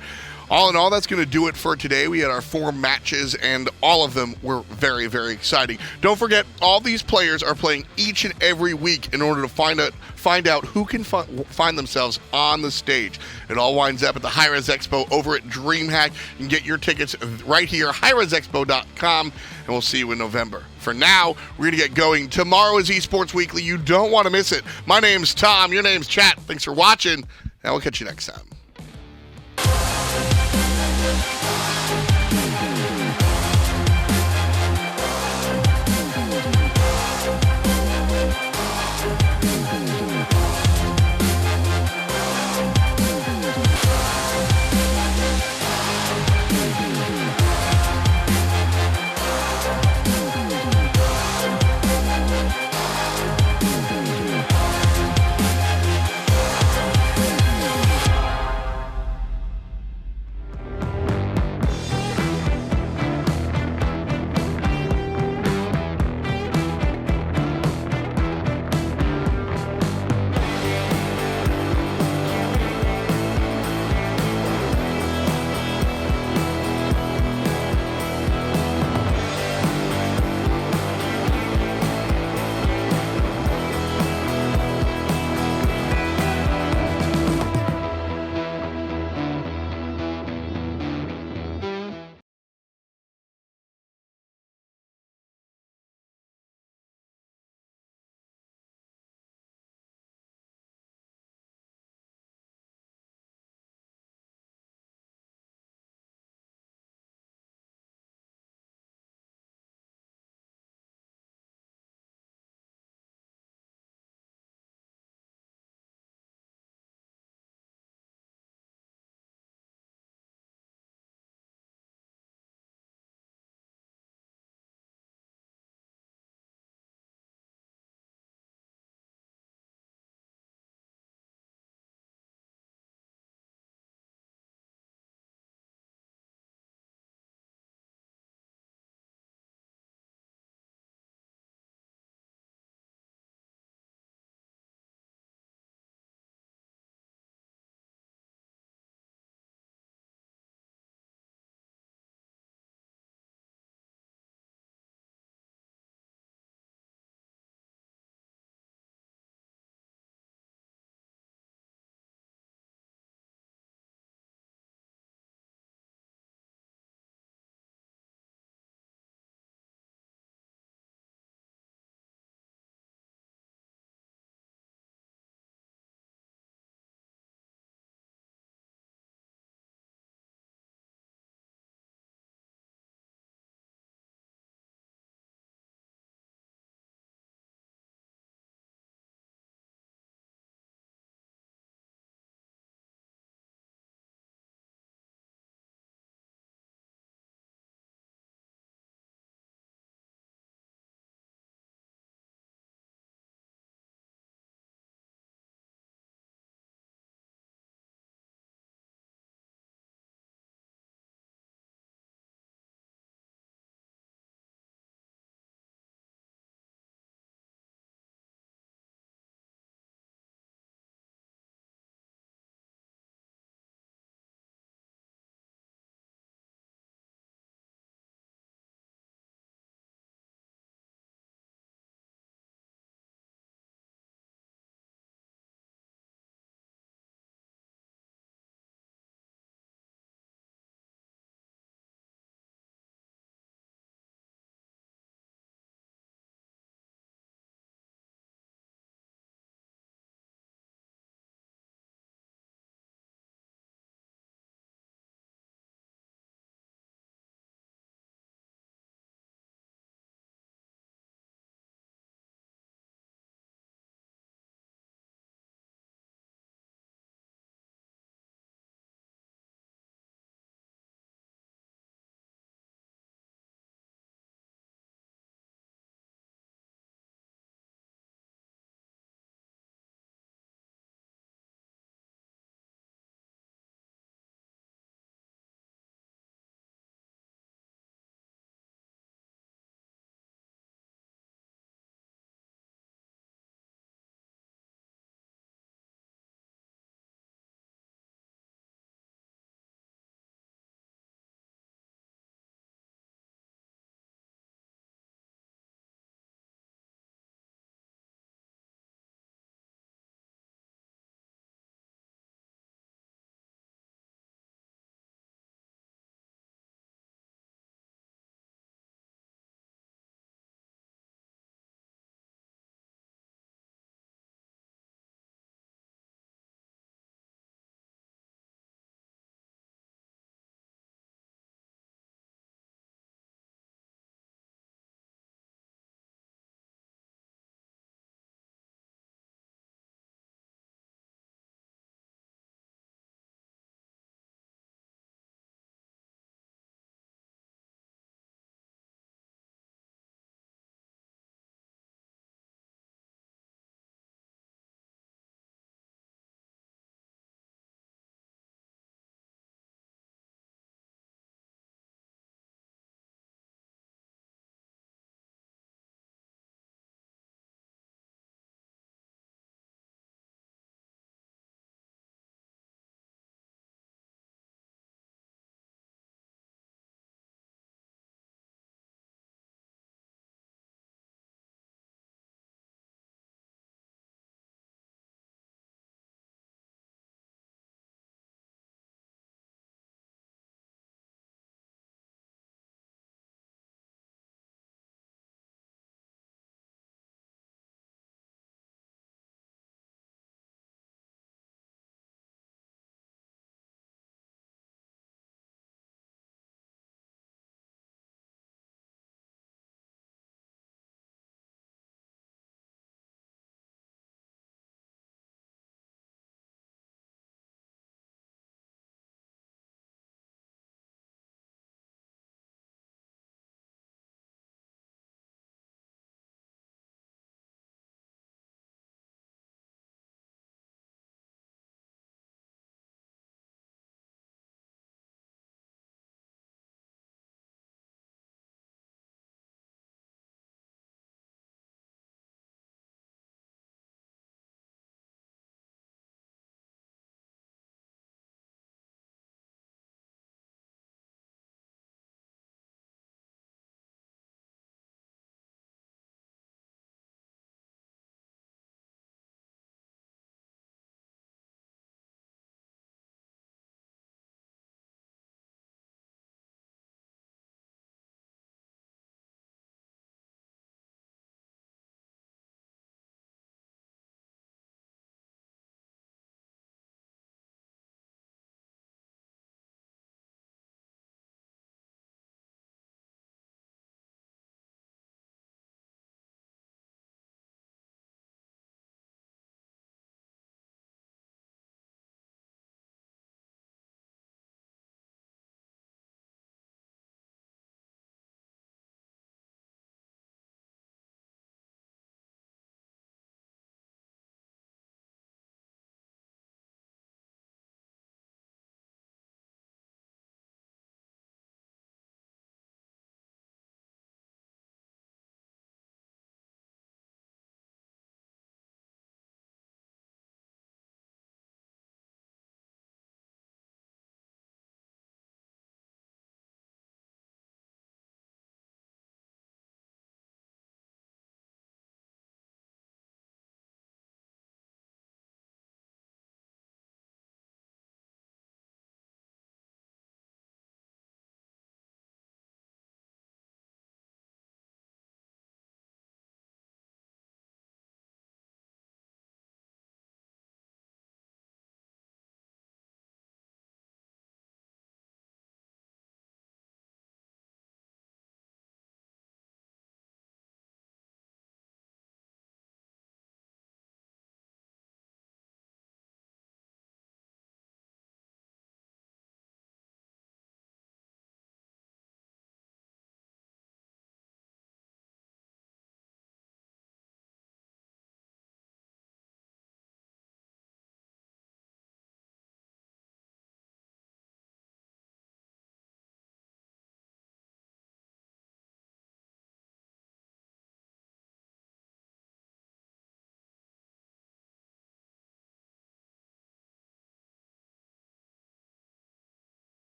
A: All in all, that's going to do it for today. We had our 4 matches, and all of them were very exciting. Don't forget, all these players are playing each and every week in order to find out who can find themselves on the stage. It all winds up at the Hi-Rez Expo over at DreamHack. You can get your tickets right here, hirezexpo.com, and we'll see you in November. For now, we're going to get going. Tomorrow is Esports Weekly. You don't want to miss it. My name's Tom. Your name's Chat. Thanks for watching, and we'll catch you next time.